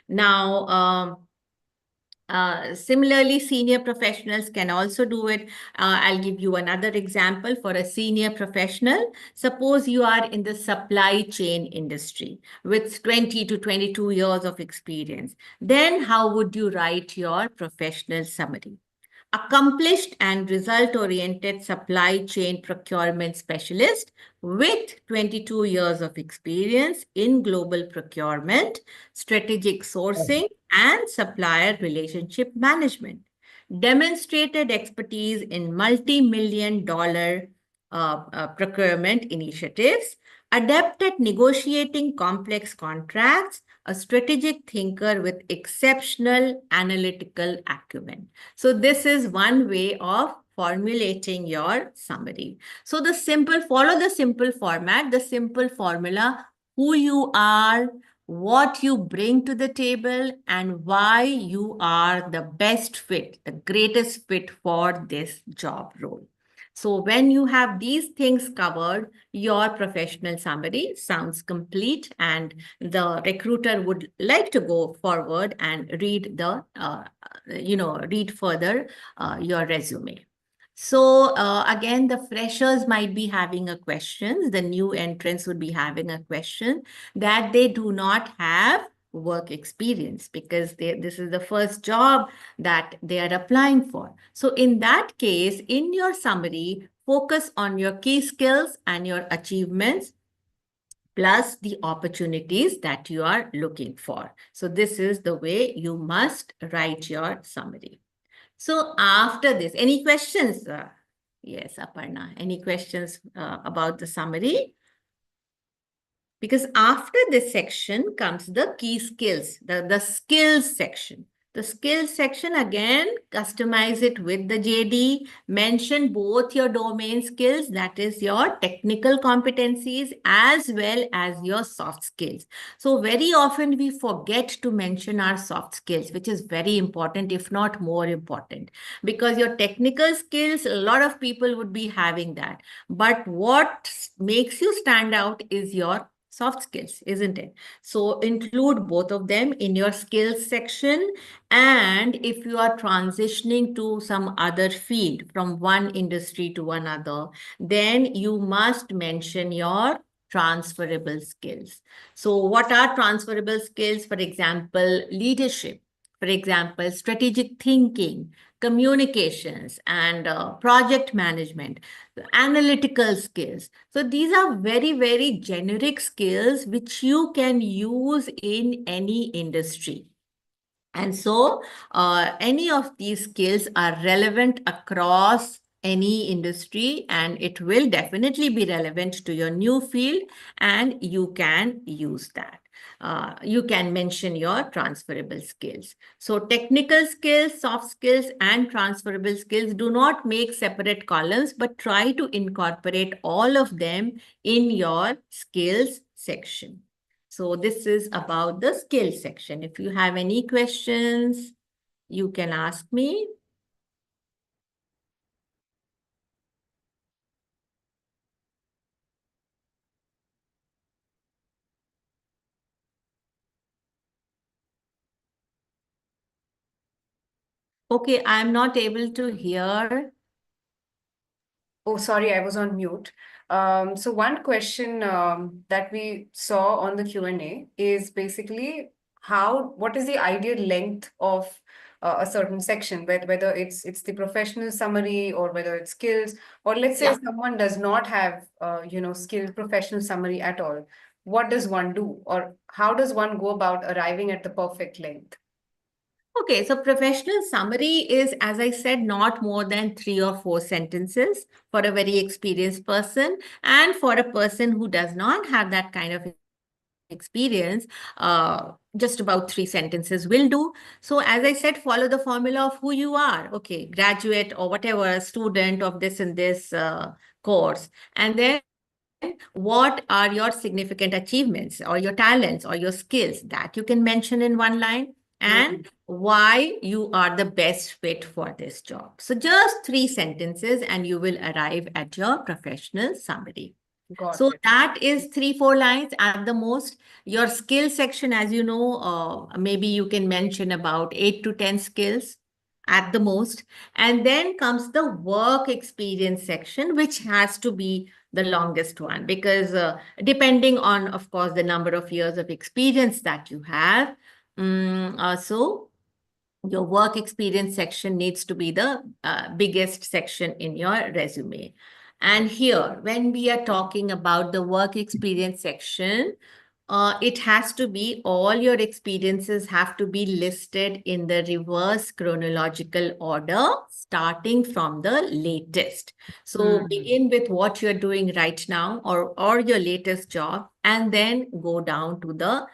[SPEAKER 2] Now, similarly, senior professionals can also do it. I'll give you another example for a senior professional. Suppose you are in the supply chain industry with 20 to 22 years of experience. Then how would you write your professional summary? Accomplished and result-oriented supply chain procurement specialist with 22 years of experience in global procurement, strategic sourcing, and supplier relationship management. Demonstrated expertise in multi-million dollar procurement initiatives, adept at negotiating complex contracts, a strategic thinker with exceptional analytical acumen. So this is one way of formulating your summary. So follow the simple format, the simple formula, who you are, what you bring to the table, and why you are the best fit, the greatest fit for this job role. So when you have these things covered, your professional summary sounds complete, and the recruiter would like to go forward and read read further your resume. So again, the freshers might be having a question, the new entrants would be having a question that they do not have work experience because this is the first job that they are applying for. So in that case, in your summary, focus on your key skills and your achievements plus the opportunities that you are looking for. So this is the way you must write your summary. So after this, any questions? Yes, Aparna, any questions about the summary? Because after this section comes the key skills, the skills section. The skills section, again, customize it with the JD, mention both your domain skills, that is your technical competencies, as well as your soft skills. So very often we forget to mention our soft skills, which is very important, if not more important, because your technical skills, a lot of people would be having that. But what makes you stand out is your soft skills, isn't it? So include both of them in your skills section. And if you are transitioning to some other field from one industry to another, then you must mention your transferable skills. So what are transferable skills? For example, leadership, for example, strategic thinking, communications, and project management, analytical skills. So these are very, very generic skills which you can use in any industry. And so any of these skills are relevant across any industry, and it will definitely be relevant to your new field, and you can use that. You can mention your transferable skills. So technical skills, soft skills, and transferable skills, do not make separate columns, but try to incorporate all of them in your skills section. So this is about the skills section. If you have any questions, you can ask me. Okay, I'm not able to hear.
[SPEAKER 1] Oh, sorry, I was on mute. So one question that we saw on the Q&A is basically what is the ideal length of a certain section, whether it's the professional summary or whether it's skills, or let's say
[SPEAKER 2] Yeah.
[SPEAKER 1] someone does not have skills professional summary at all. What does one do, or how does one go about arriving at the perfect length?
[SPEAKER 2] Okay, so professional summary is, as I said, not more than 3 or 4 sentences for a very experienced person. And for a person who does not have that kind of experience, just about 3 sentences will do. So as I said, follow the formula of who you are. Okay, graduate or whatever, student of this and this course. And then what are your significant achievements or your talents or your skills that you can mention in one line. and why you are the best fit for this job. So just 3 sentences and you will arrive at your professional summary.
[SPEAKER 1] Got
[SPEAKER 2] So
[SPEAKER 1] it.
[SPEAKER 2] that is 3-4 lines at the most. Your skill section, as you know, maybe you can mention about 8 to 10 skills at the most. And then comes the work experience section, which has to be the longest one because depending on, of course, the number of years of experience that you have. So your work experience section needs to be the biggest section in your resume. And here, when we are talking about the work experience section, it has to be all your experiences have to be listed in the reverse chronological order, starting from the latest. So begin with what you're doing right now or your latest job, and then go down to the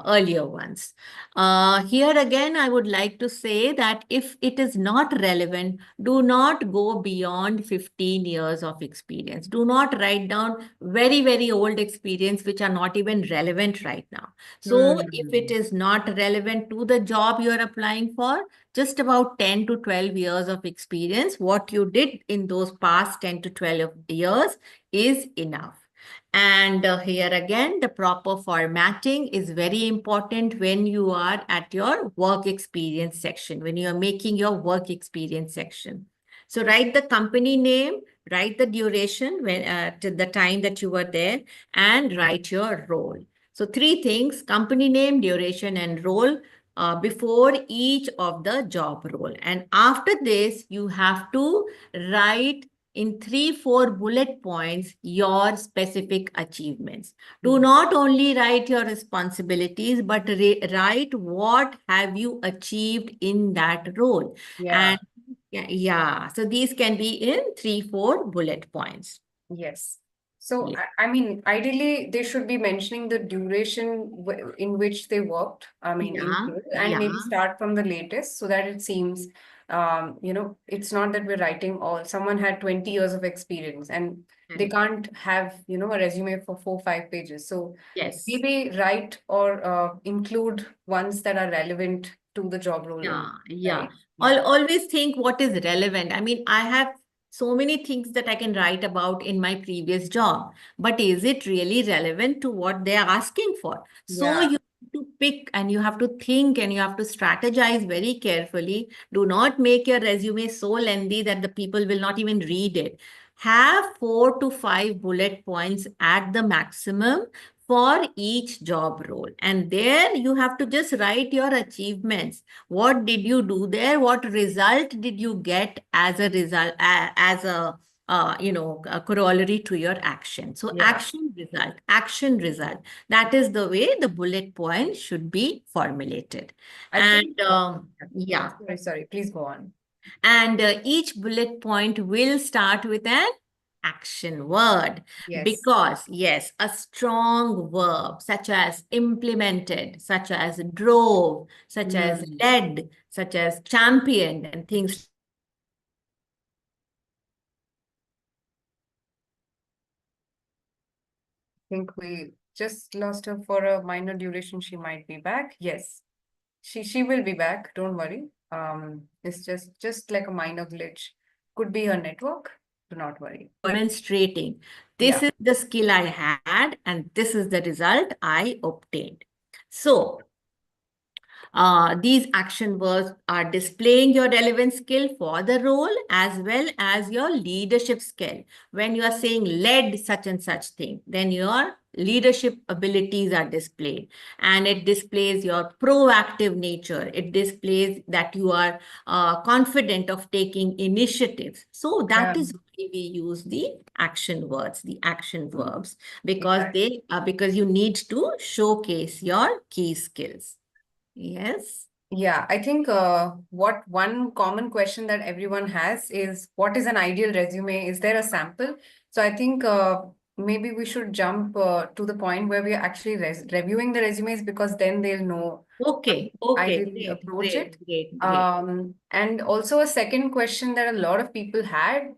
[SPEAKER 2] earlier ones. Here again, I would like to say that if it is not relevant, do not go beyond 15 years of experience. Do not write down very, very old experience which are not even relevant right now. So if it is not relevant to the job you're applying for, just about 10 to 12 years of experience, what you did in those past 10 to 12 years is enough. And here again, the proper formatting is very important when you are at your work experience section, when you are making your work experience section. So write the company name, write the duration when to the time that you were there, and write your role. So 3 things: company name, duration, and role before each of the job role. And after this, you have to write in 3-4 bullet points your specific achievements. Do not only write your responsibilities, but write what have you achieved in that role.
[SPEAKER 1] Yeah.
[SPEAKER 2] And yeah, so these can be in 3-4 bullet points.
[SPEAKER 1] Yes. So,
[SPEAKER 2] Yeah.
[SPEAKER 1] I mean, ideally, they should be mentioning the duration in which they worked, I mean, in
[SPEAKER 2] Yeah,
[SPEAKER 1] full, and
[SPEAKER 2] yeah.
[SPEAKER 1] maybe start from the latest so that it seems, it's not that we're writing all, someone had 20 years of experience and they
[SPEAKER 2] Correct.
[SPEAKER 1] can't have, a resume for 4, 5 pages. So
[SPEAKER 2] Yes.
[SPEAKER 1] maybe write or include ones that are relevant to the job role
[SPEAKER 2] Yeah,
[SPEAKER 1] only,
[SPEAKER 2] yeah.
[SPEAKER 1] right?
[SPEAKER 2] I'll
[SPEAKER 1] Yeah.
[SPEAKER 2] always think what is relevant. I mean, I have so many things that I can write about in my previous job, but is it really relevant to what they are asking for? So
[SPEAKER 1] Yeah.
[SPEAKER 2] you have to pick and you have to think and you have to strategize very carefully. Do not make your resume so lengthy that the people will not even read it. Have 4 to 5 bullet points at the maximum for each job role. And there you have to just write your achievements. What did you do there? What result did you get as a result, as a corollary to your action? So
[SPEAKER 1] Yeah.
[SPEAKER 2] action, result. That is the way the bullet point should be formulated.
[SPEAKER 1] I
[SPEAKER 2] And
[SPEAKER 1] think,
[SPEAKER 2] yeah,
[SPEAKER 1] sorry, please go on.
[SPEAKER 2] and each bullet point will start with an action word
[SPEAKER 1] Yes.
[SPEAKER 2] because, yes, a strong verb such as implemented, such as drove, such as
[SPEAKER 1] Mm.
[SPEAKER 2] led, such as championed, and things.
[SPEAKER 1] Think we just lost her for a minor duration. She might be back. Yes, she will be back. Don't worry. It's just like a minor glitch. Could be her network. Do not worry.
[SPEAKER 2] Demonstrating this
[SPEAKER 1] Yeah.
[SPEAKER 2] is the skill I had and this is the result I obtained. So these action words are displaying your relevant skill for the role as well as your leadership skill. When you are saying led such and such thing, then your leadership abilities are displayed, and it displays your proactive nature. It displays that you are confident of taking initiatives. So
[SPEAKER 1] Yeah.
[SPEAKER 2] that is why we use the action words, the action verbs, because
[SPEAKER 1] Exactly.
[SPEAKER 2] because you need to showcase your key skills. Yes.
[SPEAKER 1] Yeah, I think what one common question that everyone has is what is an ideal resume? Is there a sample? So I think maybe we should jump to the point where we are actually reviewing the resumes because then they'll know
[SPEAKER 2] Okay. Okay.
[SPEAKER 1] ideally
[SPEAKER 2] Great.
[SPEAKER 1] approach
[SPEAKER 2] Great.
[SPEAKER 1] it.
[SPEAKER 2] Great. Great.
[SPEAKER 1] And also a second question that a lot of people had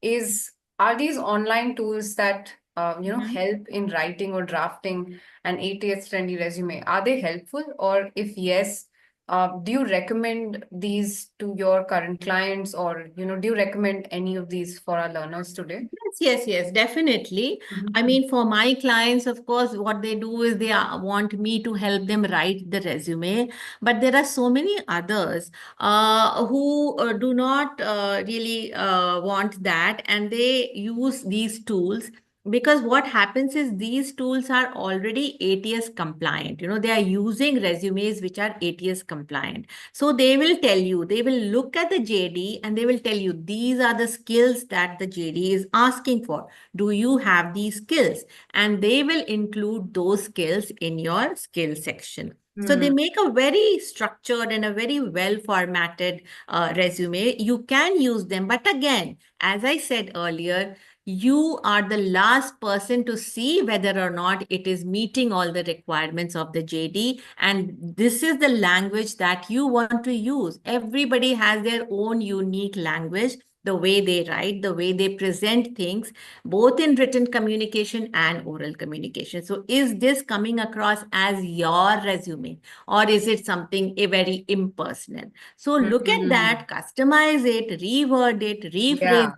[SPEAKER 1] is, are these online tools that
[SPEAKER 2] Mhm.
[SPEAKER 1] help in writing or drafting an ATS-friendly resume? Are they helpful? Or if yes, Do you recommend these to your current clients, or do you recommend any of these for our learners today?
[SPEAKER 2] Yes, definitely. I mean, for my clients, of course, what they do is they want me to help them write the resume. But there are so many others who do not really want that, and they use these tools. Because what happens is these tools are already ATS compliant. They are using resumes which are ATS compliant. So they will tell you, they will look at the JD and they will tell you, these are the skills that the JD is asking for. Do you have these skills? And they will include those skills in your skill section. So they make a very structured and a very well formatted resume. You can use them. But again, as I said earlier, you are the last person to see whether or not it is meeting all the requirements of the JD. And this is the language that you want to use. Everybody has their own unique language, the way they write, the way they present things, both in written communication and oral communication. So is this coming across as your resume, or is it something very impersonal? So look at that, customize it, reword it, rephrase,
[SPEAKER 1] Yeah.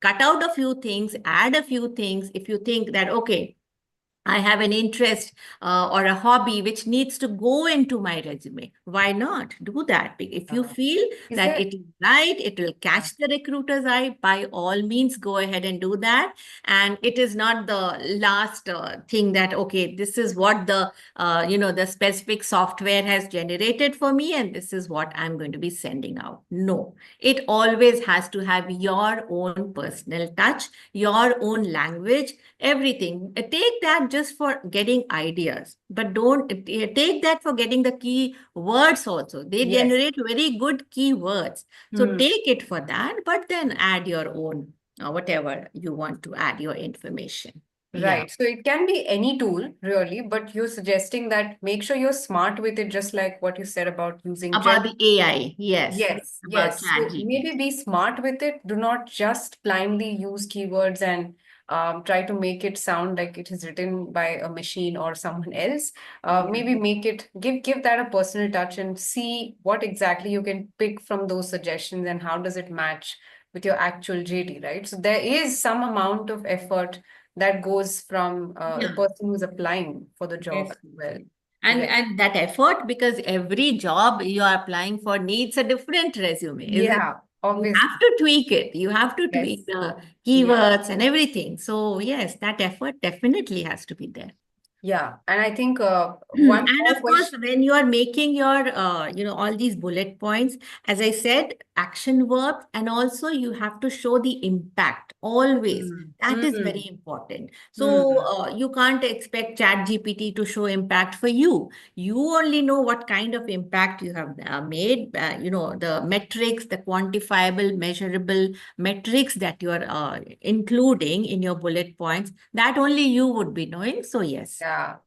[SPEAKER 2] cut out a few things, add a few things. If you think that, okay, I have an interest or a hobby which needs to go into my resume, why not do that? If you feel
[SPEAKER 1] Is
[SPEAKER 2] that
[SPEAKER 1] there?
[SPEAKER 2] it is right, it will
[SPEAKER 1] Yeah.
[SPEAKER 2] catch the recruiter's eye, by all means, go ahead and do that. And it is not the last thing that, okay, this is what the specific software has generated for me, and this is what I'm going to be sending out. No, it always has to have your own personal touch, your own language, everything. Take that just for getting ideas, but don't take that for getting the key words also. They
[SPEAKER 1] Yes.
[SPEAKER 2] generate very good keywords. So take it for that, but then add your own, whatever you want to add your information. Yeah.
[SPEAKER 1] Right. So it can be any tool, really, but you're suggesting that make sure you're smart with it, just like what you said about using Gen.
[SPEAKER 2] About the AI. Yes.
[SPEAKER 1] Yes,
[SPEAKER 2] About
[SPEAKER 1] yes. So
[SPEAKER 2] ChatGPT.
[SPEAKER 1] maybe be smart with it. Do not just blindly use keywords and try to make it sound like it is written by a machine or someone else. Maybe make it give that a personal touch and see what exactly you can pick from those suggestions and how does it match with your actual JD, right? So there is some amount of effort that goes from the
[SPEAKER 2] Yeah.
[SPEAKER 1] person who's applying for the job as well.
[SPEAKER 2] Definitely. And
[SPEAKER 1] Yeah.
[SPEAKER 2] and that effort, because every job you are applying for needs a different resume, isn't it?
[SPEAKER 1] Yeah,
[SPEAKER 2] You have
[SPEAKER 1] obviously.
[SPEAKER 2] to tweak it. You have to tweak
[SPEAKER 1] Yes.
[SPEAKER 2] the
[SPEAKER 1] Yeah.
[SPEAKER 2] keywords and everything. So yes, that effort definitely has to be there.
[SPEAKER 1] Yeah, and I think one
[SPEAKER 2] And
[SPEAKER 1] more
[SPEAKER 2] of course,
[SPEAKER 1] question.
[SPEAKER 2] when you are making your, all these bullet points, as I said, action verbs, and also you have to show the impact always.
[SPEAKER 1] Mm,
[SPEAKER 2] That is
[SPEAKER 1] mm,
[SPEAKER 2] very important. So
[SPEAKER 1] mm.
[SPEAKER 2] you can't expect ChatGPT to show impact for you. You only know what kind of impact you have made. The metrics, the quantifiable, measurable metrics that you are including in your bullet points. That only you would be knowing. So yes.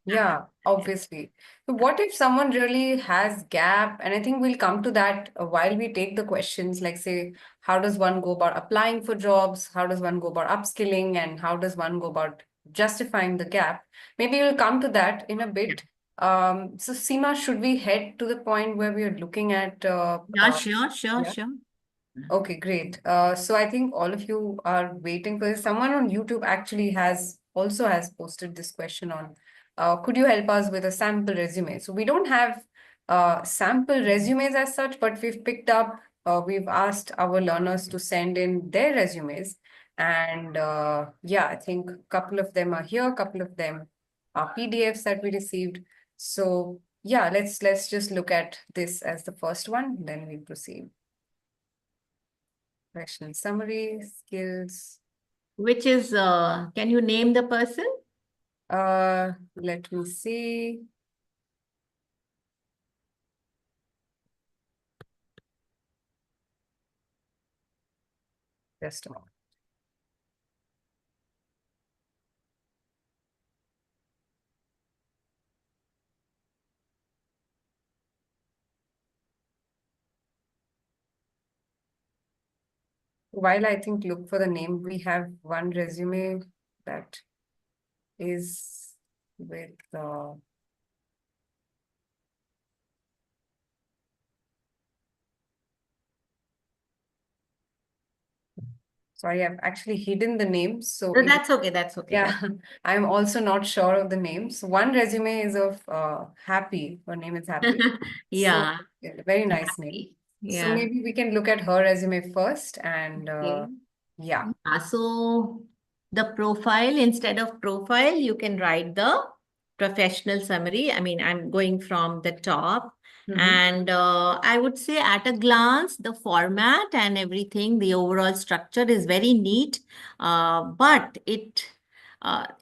[SPEAKER 1] Yeah, obviously. So what if someone really has gap? And I think we'll come to that while we take the questions, like say, how does one go about applying for jobs? How does one go about upskilling? And how does one go about justifying the gap? Maybe we'll come to that in a bit. So Seema, should we head to the point where we are looking at
[SPEAKER 2] Yeah, sure,
[SPEAKER 1] yeah.
[SPEAKER 2] sure.
[SPEAKER 1] Okay, great. So I think all of you are waiting for this. Someone on YouTube actually has posted this question on, could you help us with a sample resume? So we don't have sample resumes as such, but we've asked our learners to send in their resumes. And yeah, I think a couple of them are here, a couple of them are PDFs that we received. So yeah, let's just look at this as the first one, then we proceed. Question summary, skills.
[SPEAKER 2] Which is, can you name the person?
[SPEAKER 1] Let me see. Just a moment. While I think look for the name, we have one resume that is with Sorry, I've actually hidden the names. So
[SPEAKER 2] No, that's okay. That's okay.
[SPEAKER 1] yeah, I'm also not sure of the names. One resume is of Happy. Her name is Happy. So
[SPEAKER 2] Yeah.
[SPEAKER 1] yeah, very nice name.
[SPEAKER 2] Happy.
[SPEAKER 1] So
[SPEAKER 2] Yeah.
[SPEAKER 1] maybe we can look at her resume first, and
[SPEAKER 2] Okay.
[SPEAKER 1] yeah.
[SPEAKER 2] So the profile, instead of profile, you can write the professional summary. I mean, I'm going from the top.
[SPEAKER 1] Mhm.
[SPEAKER 2] And I would say at a glance, the format and everything, the overall structure is very neat, but it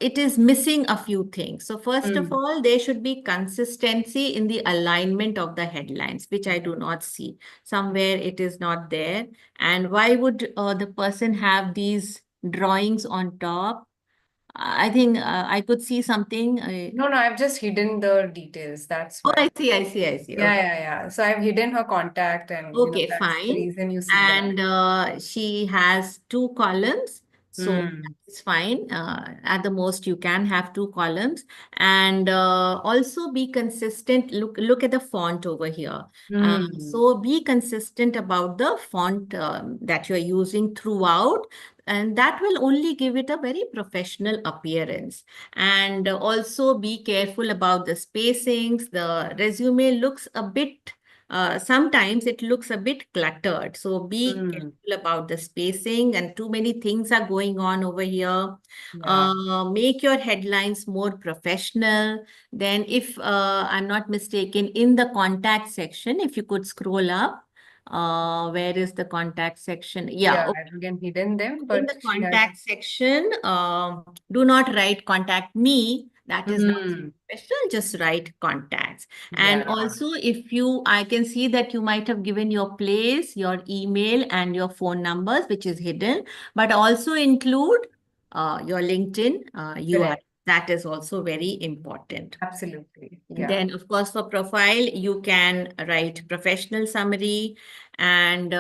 [SPEAKER 2] is missing a few things. So first of
[SPEAKER 1] Mm.
[SPEAKER 2] all, there should be consistency in the alignment of the headlines, which I do not see. Somewhere it is not there. And why would the person have these drawings on top? I think I could see something.
[SPEAKER 1] No, no, I've just hidden the details. That's
[SPEAKER 2] Oh,
[SPEAKER 1] why.
[SPEAKER 2] I see, I see.
[SPEAKER 1] Yeah,
[SPEAKER 2] Okay.
[SPEAKER 1] yeah, yeah. So I've hidden her contact, and
[SPEAKER 2] Okay,
[SPEAKER 1] that's the
[SPEAKER 2] fine.
[SPEAKER 1] reason you see that.
[SPEAKER 2] And she has two columns. So
[SPEAKER 1] Mm.
[SPEAKER 2] it's fine. At the most, you can have two columns. And also be consistent. Look at the font over here.
[SPEAKER 1] Mm.
[SPEAKER 2] So be consistent about the font that you're using throughout. And that will only give it a very professional appearance. And also be careful about the spacings. The resume looks a bit sometimes it looks a bit cluttered. So be
[SPEAKER 1] Mm.
[SPEAKER 2] careful about the spacing, and too many things are going on over here.
[SPEAKER 1] Yeah.
[SPEAKER 2] Make your headlines more professional. Then, if I'm not mistaken, in the contact section, if you could scroll up, where is the contact section? Yeah,
[SPEAKER 1] Yeah, I've again hidden them,
[SPEAKER 2] in
[SPEAKER 1] but
[SPEAKER 2] the
[SPEAKER 1] she has.
[SPEAKER 2] contact section, do not write contact me. That is not
[SPEAKER 1] Mm.
[SPEAKER 2] special. Just write contacts. And
[SPEAKER 1] Yeah.
[SPEAKER 2] also, if you, I can see that you might have given your place, your email, and your phone numbers, which is hidden, but also include your LinkedIn URL.
[SPEAKER 1] Correct.
[SPEAKER 2] That is also very important.
[SPEAKER 1] Absolutely. Yeah.
[SPEAKER 2] Then, of course, for profile, you can write professional summary, and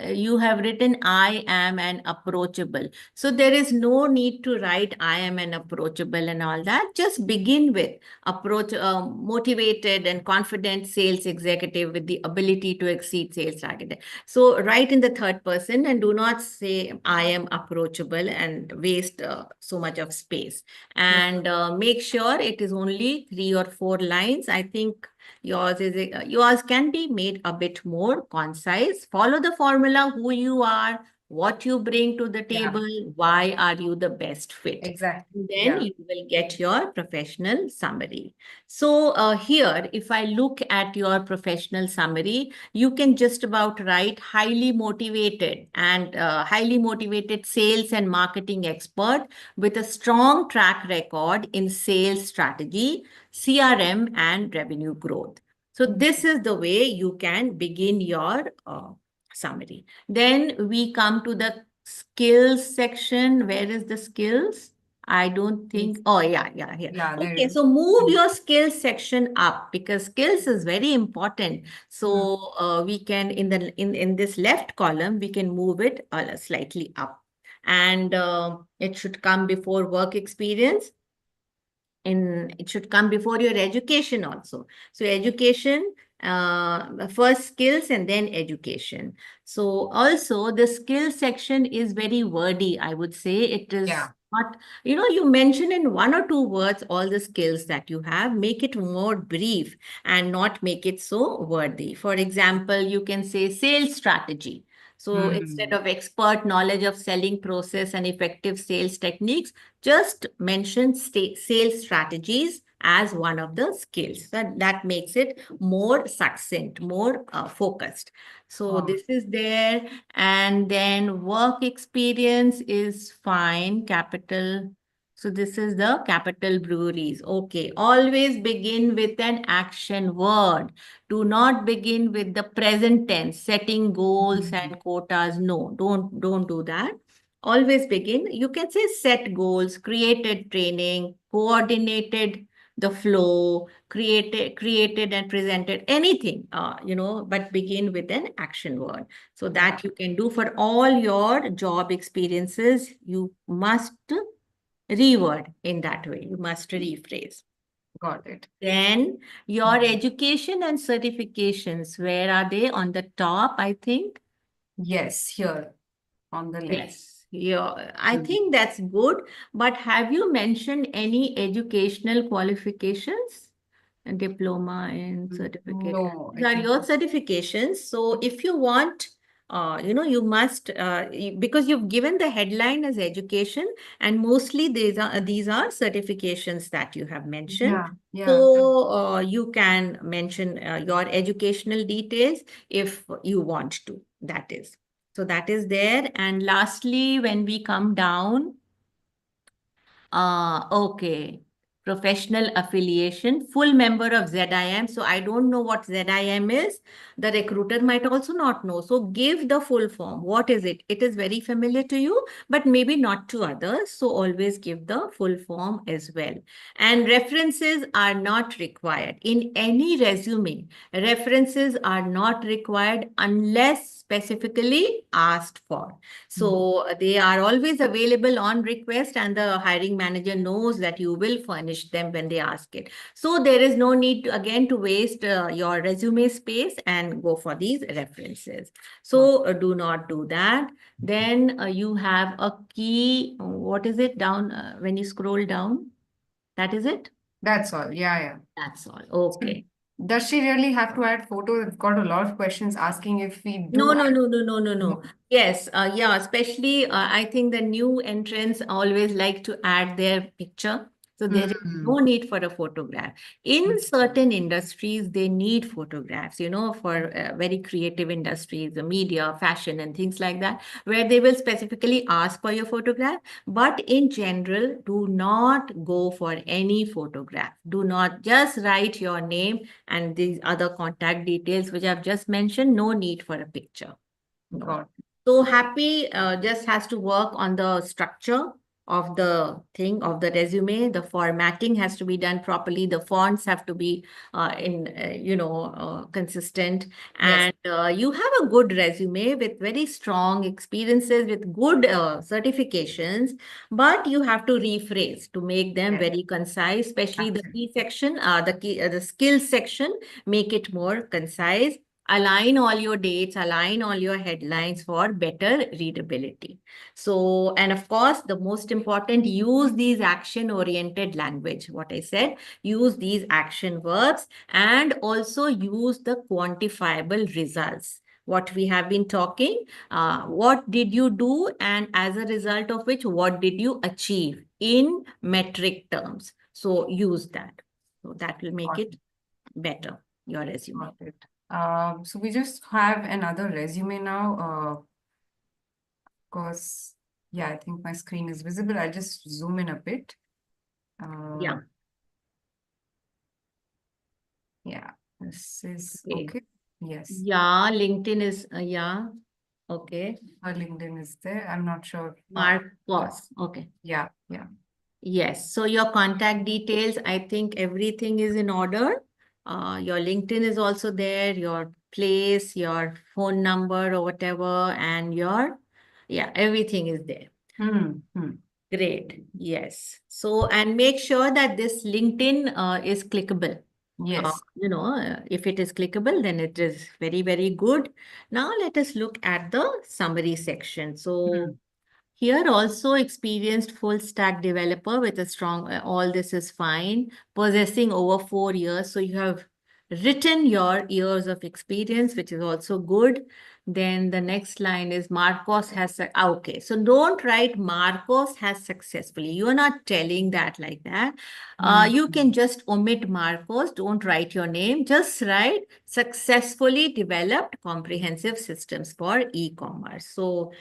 [SPEAKER 2] you have written, I am an approachable. So there is no need to write, I am an approachable and all that. Just begin with motivated and confident sales executive with the ability to exceed sales target. So write in the third person and do not say, I am approachable, and waste so much of space. And make sure it is only 3 or 4 lines. I think yours can be made a bit more concise. Follow the formula: who you are, what you bring to the
[SPEAKER 1] Yeah.
[SPEAKER 2] table, why are you the best fit.
[SPEAKER 1] Exactly.
[SPEAKER 2] Then
[SPEAKER 1] Yeah.
[SPEAKER 2] you will get your professional summary. So here, if I look at your professional summary, you can just about write highly motivated, and highly motivated sales and marketing expert with a strong track record in sales strategy, CRM, and revenue growth. So this is the way you can begin your summary. Then we come to the skills section. Where is the skills? I don't think. Oh, yeah, here.
[SPEAKER 1] Yeah, there
[SPEAKER 2] Okay,
[SPEAKER 1] it is.
[SPEAKER 2] so move your skills section up, because skills is very important.
[SPEAKER 1] Mm.
[SPEAKER 2] So we can, in this left column, we can move it slightly up, and it should come before work experience, and it should come before your education also. So education, first skills and then education. So also the skill section is very wordy, I would say. It is
[SPEAKER 1] Yeah.
[SPEAKER 2] not, you mention in 1 or 2 words all the skills that you have. Make it more brief and not make it so wordy. For example, you can say sales strategy. So instead
[SPEAKER 1] Mm.
[SPEAKER 2] of expert knowledge of selling process and effective sales techniques, just mention sales strategies as one of the skills. That makes it more succinct, more focused. So
[SPEAKER 1] Oh,
[SPEAKER 2] this is there. And then work experience is fine, capital. So this is the capital breweries. Okay. Always begin with an action word. Do not begin with the present tense, setting goals
[SPEAKER 1] mm.
[SPEAKER 2] and quotas. No, don't do that. Always begin. You can say set goals, created training, coordinated the flow, created and presented anything, but begin with an action word. So
[SPEAKER 1] Yeah.
[SPEAKER 2] that you can do for all your job experiences. You must reword in that way. You must rephrase.
[SPEAKER 1] Got it.
[SPEAKER 2] Then your
[SPEAKER 1] Mm.
[SPEAKER 2] education and certifications, where are they? On the top, I think.
[SPEAKER 1] Yes, here. on the left.
[SPEAKER 2] Yes, yeah, I
[SPEAKER 1] Mm.
[SPEAKER 2] think that's good. But have you mentioned any educational qualifications? A diploma and certificate.
[SPEAKER 1] No,
[SPEAKER 2] These
[SPEAKER 1] I
[SPEAKER 2] are
[SPEAKER 1] think
[SPEAKER 2] your certifications. So if you want, you must because you've given the headline as education, and mostly these are certifications that you have mentioned.
[SPEAKER 1] yeah.
[SPEAKER 2] So you can mention your educational details if you want to. That is. So that is there. And lastly, when we come down, okay. Professional affiliation, full member of ZIM. So I don't know what ZIM is. The recruiter might also not know. So give the full form. What is it? It is very familiar to you, but maybe not to others. So always give the full form as well. And references are not required. In any resume, references are not required unless specifically asked for. So they are always available on request, and the hiring manager knows that you will furnish them when they ask it. So there is no need again to waste your resume space and go for these references. So do not do that. Then you have a key. What is it down when you scroll down? That is it?
[SPEAKER 1] That's all. Yeah.
[SPEAKER 2] That's all.
[SPEAKER 1] So
[SPEAKER 2] Okay.
[SPEAKER 1] does she really have to add photos? I've got a lot of questions asking if we do
[SPEAKER 2] No, no,
[SPEAKER 1] add.
[SPEAKER 2] no, no, no, no, no. Yes, yeah, especially I think the new entrants always like to add their picture. So there is no
[SPEAKER 1] Mm.
[SPEAKER 2] need for a photograph. In certain industries, they need photographs, for very creative industries, the media, fashion, and things like that, where they will specifically ask for your photograph. But in general, do not go for any photograph. Do not just write your name and these other contact details, which I've just mentioned. No need for a picture. No.
[SPEAKER 1] God.
[SPEAKER 2] So happy just has to work on the structure of the thing of the resume. The formatting has to be done properly. The fonts have to be consistent.
[SPEAKER 1] Yes.
[SPEAKER 2] And you have a good resume with very strong experiences, with good certifications, but you have to rephrase to make them
[SPEAKER 1] Yes.
[SPEAKER 2] very concise, especially the
[SPEAKER 1] Absolutely.
[SPEAKER 2] key section, the skills section, make it more concise. Align all your dates, align all your headlines for better readability. So, and of course, the most important, use these action-oriented language. What I said, use these action verbs and also use the quantifiable results. What we have been talking, what did you do, and as a result of which, what did you achieve in metric terms? So use that. So that will make
[SPEAKER 1] Got
[SPEAKER 2] it better, your resume.
[SPEAKER 1] Got it. So we just have another resume now. Because yeah, I think my screen is visible. I'll just zoom in a bit.
[SPEAKER 2] Yeah.
[SPEAKER 1] Yeah, this is
[SPEAKER 2] Okay.
[SPEAKER 1] okay. Yes,
[SPEAKER 2] Yeah, LinkedIn is, yeah, okay.
[SPEAKER 1] her LinkedIn is there. I'm not sure.
[SPEAKER 2] Mark Boss, okay.
[SPEAKER 1] Yeah.
[SPEAKER 2] Yes, so your contact details, I think everything is in order. Your LinkedIn is also there, your place, your phone number or whatever, and yeah, everything is there. Great, yes. So, and make sure that this LinkedIn is clickable.
[SPEAKER 1] Yes.
[SPEAKER 2] If it is clickable, then it is very, very good. Now let us look at the summary section. So here also experienced full stack developer with a strong, all this is fine, possessing over 4 years. So you have written your years of experience, which is also good. Then the next line is Marcos has, okay. So don't write Marcos has successfully. You are not telling that like that. You can just omit Marcos. Don't write your name. Just write successfully developed comprehensive systems for e-commerce. So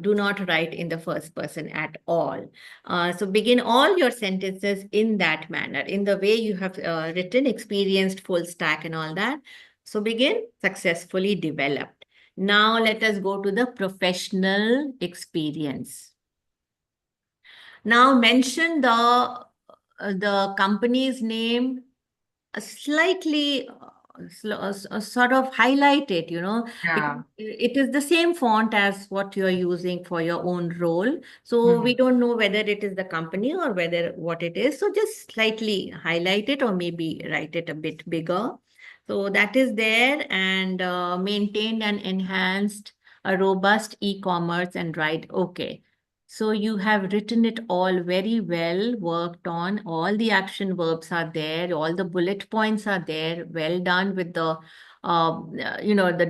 [SPEAKER 2] do not write in the first person at all. So begin all your sentences in that manner, in the way you have written experienced full stack and all that. So begin successfully developed. Now let us go to the professional experience. Now mention the company's name slightly sort of highlight it, because
[SPEAKER 1] Yeah.
[SPEAKER 2] it is the same font as what you're using for your own role. So we don't know whether it is the company or whether what it is. So just slightly highlight it or maybe write it a bit bigger. So that is there, and maintained and enhanced a robust e-commerce and right. Okay. So you have written it all very well, worked on. All the action verbs are there. All the bullet points are there. Well done with the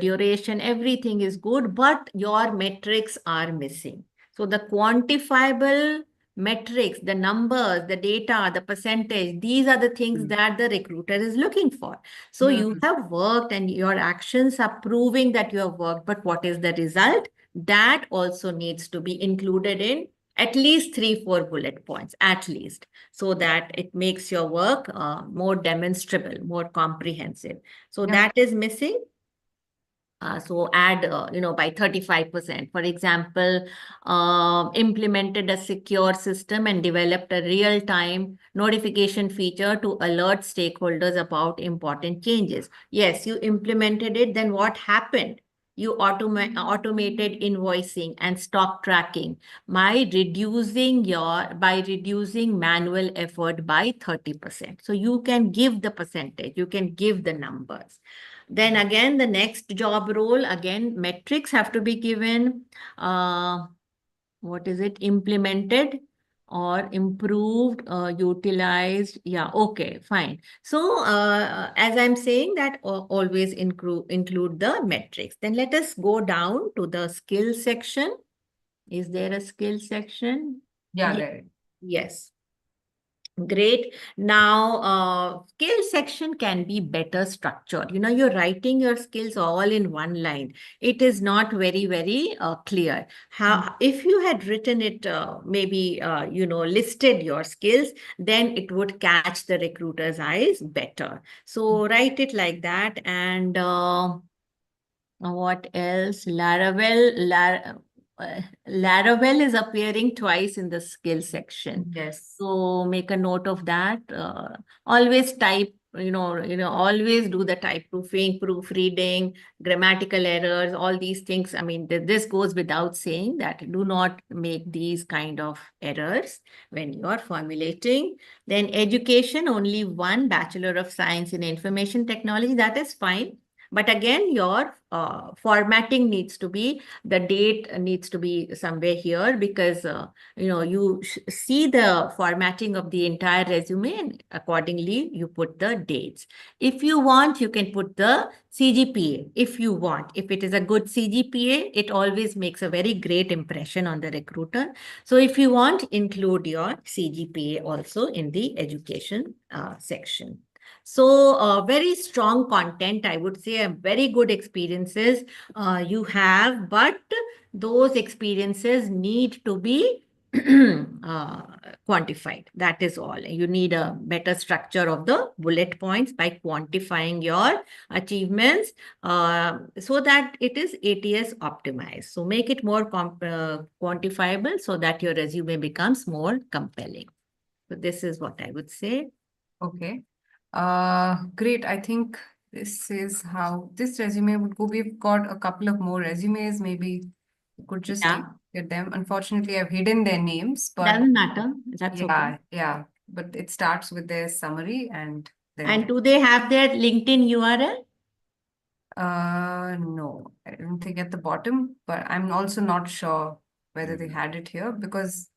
[SPEAKER 2] duration. Everything is good, but your metrics are missing. So the quantifiable metrics, the numbers, the data, the percentage, these are the things
[SPEAKER 1] Mm.
[SPEAKER 2] that the recruiter is looking for. So you
[SPEAKER 1] Mm.
[SPEAKER 2] have worked and your actions are proving that you have worked, but what is the result? That also needs to be included in at least 3, 4 bullet points, at least, so that it makes your work more demonstrable, more comprehensive. So
[SPEAKER 1] Yep.
[SPEAKER 2] that is missing. So add, by 35%. For example, implemented a secure system and developed a real-time notification feature to alert stakeholders about important changes. Yes, you implemented it. Then what happened? You automated invoicing and stock tracking by reducing manual effort by 30%. So you can give the percentage, you can give the numbers. Then again, the next job role, again, metrics have to be given. What is it? Implemented or improved, utilized. Yeah, okay, fine. So as I'm saying that always include the metrics. Then let us go down to the skill section. Is there a skill section?
[SPEAKER 1] Yeah, there.
[SPEAKER 2] Yes. Great. Now, skill section can be better structured. You're writing your skills all in one line. It is not very, very clear. If you had written it, maybe, listed your skills, then it would catch the recruiter's eyes better. So write it like that. And what else? Laravel is appearing twice in the skill section.
[SPEAKER 1] Yes.
[SPEAKER 2] So make a note of that. Always type, always do the type proofreading, grammatical errors, all these things. I mean, this goes without saying that do not make these kind of errors when you are formulating. Then education, only one Bachelor of Science in Information Technology, that is fine. But again, your formatting needs to be, the date needs to be somewhere here because, you see the formatting of the entire resume and accordingly you put the dates. If you want, you can put the CGPA if you want. If it is a good CGPA, it always makes a very great impression on the recruiter. So if you want, include your CGPA also in the education section. So very strong content, I would say, very good experiences you have, but those experiences need to be quantified. That is all. You need a better structure of the bullet points by quantifying your achievements so that it is ATS optimized. So make it more quantifiable so that your resume becomes more compelling. So this is what I would say.
[SPEAKER 1] Okay. Great. I think this is how this resume would go. We've got a couple of more resumes. Maybe we could just
[SPEAKER 2] Yeah.
[SPEAKER 1] get them. Unfortunately, I've hidden their names, but
[SPEAKER 2] Doesn't matter. That's okay.
[SPEAKER 1] yeah. But it starts with their summary and then
[SPEAKER 2] And do they have their LinkedIn URL?
[SPEAKER 1] no, I don't think at the bottom, but I'm also not sure whether they had it here because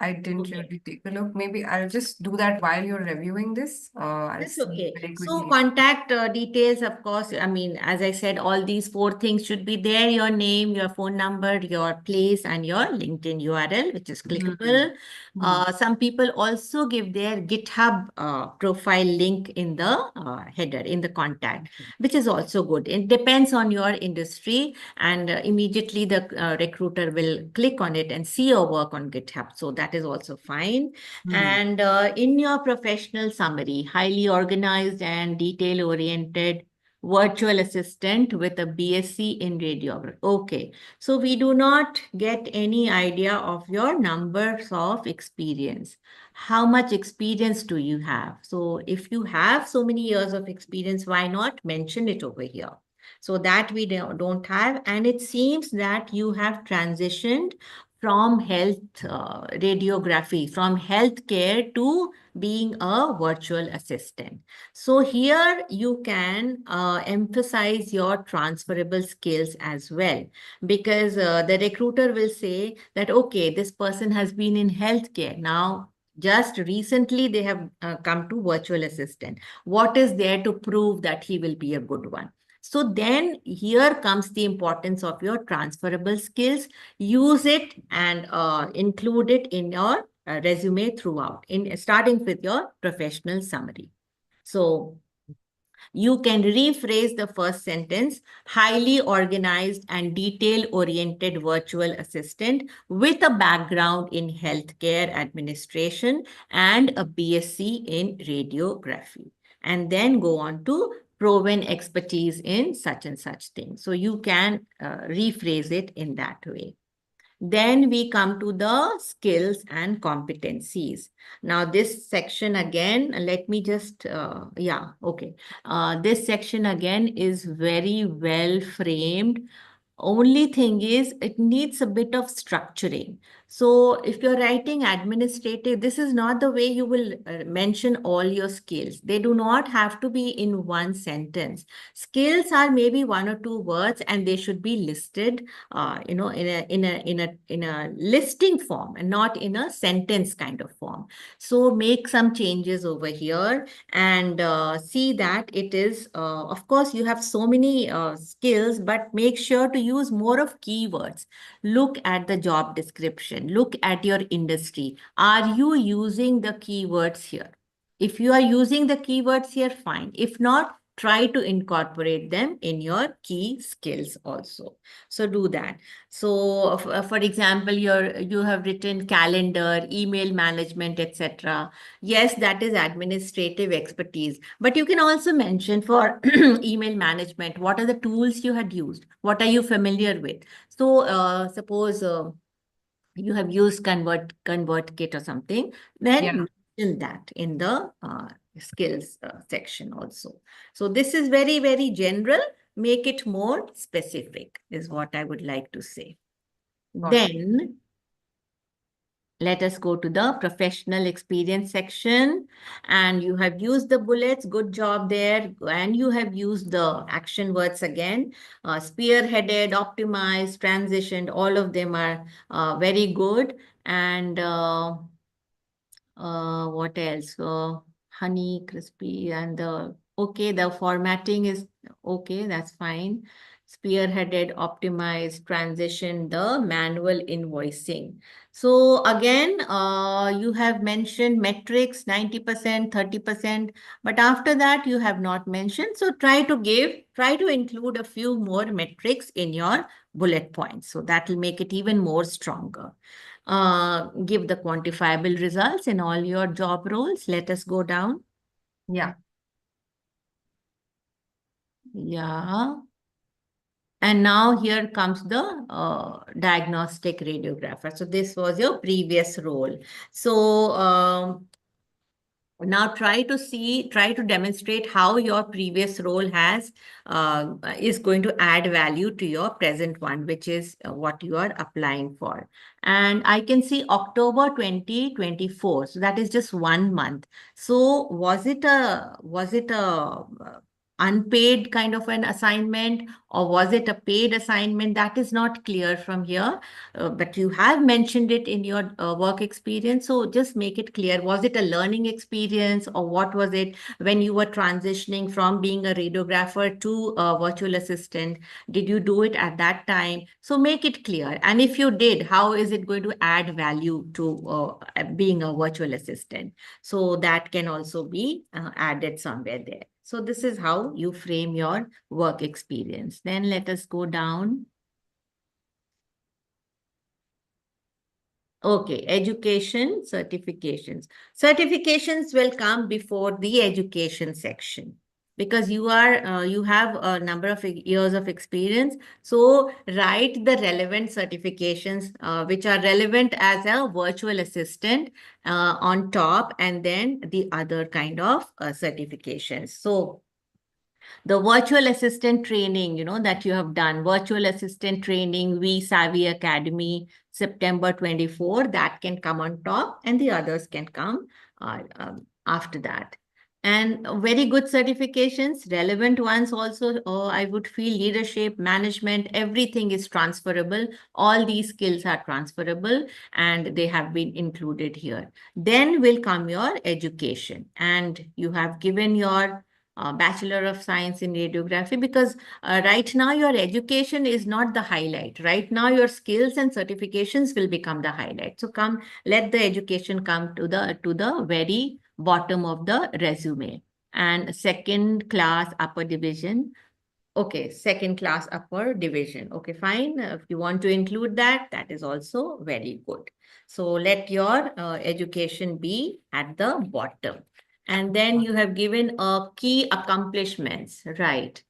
[SPEAKER 1] I didn't
[SPEAKER 2] Okay.
[SPEAKER 1] really take a look. Maybe I'll just do that while you're reviewing this. I'll
[SPEAKER 2] That's
[SPEAKER 1] see
[SPEAKER 2] okay.
[SPEAKER 1] very
[SPEAKER 2] So
[SPEAKER 1] quickly.
[SPEAKER 2] contact details, of course. I mean, as I said, all these 4 things should be there: your name, your phone number, your place, and your LinkedIn URL, which is clickable. Some people also give their GitHub profile link in the header, in the contact, which is also good. It depends on your industry, and immediately the recruiter will click on it and see your work on GitHub. So that is also fine. And in your professional summary, highly organized and detail-oriented virtual assistant with a BSc in radiography. Okay, so we do not get any idea of your numbers of experience. How much experience do you have? So if you have so many years of experience, why not mention it over here? So that we don't have. And it seems that you have transitioned from health radiography, from healthcare to being a virtual assistant. So here you can emphasize your transferable skills as well, because the recruiter will say that, okay, this person has been in healthcare. Now, just recently they have come to virtual assistant. What is there to prove that he will be a good one? So then here comes the importance of your transferable skills. Use it and include it in your resume throughout, in starting with your professional summary. So you can rephrase the first sentence: highly organized and detail oriented virtual assistant with a background in healthcare administration and a BSc in radiography. And then go on to proven expertise in such and such things. So you can rephrase it in that way. Then we come to the skills and competencies. Now, this section again, let me just, okay. This section again is very well framed. Only thing is, it needs a bit of structuring. So if you're writing administrative, this is not the way you will mention all your skills. They do not have to be in one sentence. Skills are maybe one or two words, and they should be listed, in a listing form and not in a sentence kind of form. So make some changes over here and see that it is, of course, you have so many skills, but make sure to use more of keywords. Look at the job description, look at your industry. Are you using the keywords here? If you are using the keywords here, fine. If not, try to incorporate them in your key skills also. So do that. So for example, you have written calendar, email management, etc. Yes, that is administrative expertise. But you can also mention for email management, what are the tools you had used? What are you familiar with? So suppose you have used ConvertKit or something, then mention that in the skills section also. So this is very, very general. Make it more specific is what I would like to say. Then let us go to the professional experience section. And you have used the bullets. Good job there. And you have used the action words again. Spearheaded, optimized, transitioned. All of them are very good. And what else? Honey, crispy, and the formatting is okay. That's fine. Spearheaded, optimized, transition, the manual invoicing. So again, you have mentioned metrics 90%, 30%, but after that you have not mentioned. So try to include a few more metrics in your bullet points. So that will make it even more stronger. Give the quantifiable results in all your job roles. Let us go down.
[SPEAKER 1] Yeah.
[SPEAKER 2] And now here comes the diagnostic radiographer. So this was your previous role. So now try to demonstrate how your previous role is going to add value to your present one, which is what you are applying for. And I can see October 2024. So that is just 1 month. So was it a unpaid kind of an assignment, or was it a paid assignment? That is not clear from here, but you have mentioned it in your work experience. So just make it clear. Was it a learning experience, or what was it when you were transitioning from being a radiographer to a virtual assistant? Did you do it at that time? So make it clear. And if you did, how is it going to add value to being a virtual assistant? So that can also be added somewhere there. So this is how you frame your work experience. Then let us go down. Okay, education, certifications. Certifications will come before the education section, because you have a number of years of experience. So write the relevant certifications which are relevant as a virtual assistant on top, and then the other kind of certifications. So the virtual assistant training, that you have done, virtual assistant training, We Savvy Academy. September 24, that can come on top, and the others can come after that. And very good certifications, relevant ones also, I would feel leadership, management, everything is transferable. All these skills are transferable and they have been included here. Then will come your education, and you have given your Bachelor of Science in Radiography, because right now your education is not the highlight. Right now your skills and certifications will become the highlight. So come, let the education come to the very bottom of the resume. And second class upper division. Okay, second class upper division. Okay, fine. If you want to include that, that is also very good. So let your education be at the bottom. And then you have given a key accomplishments, right?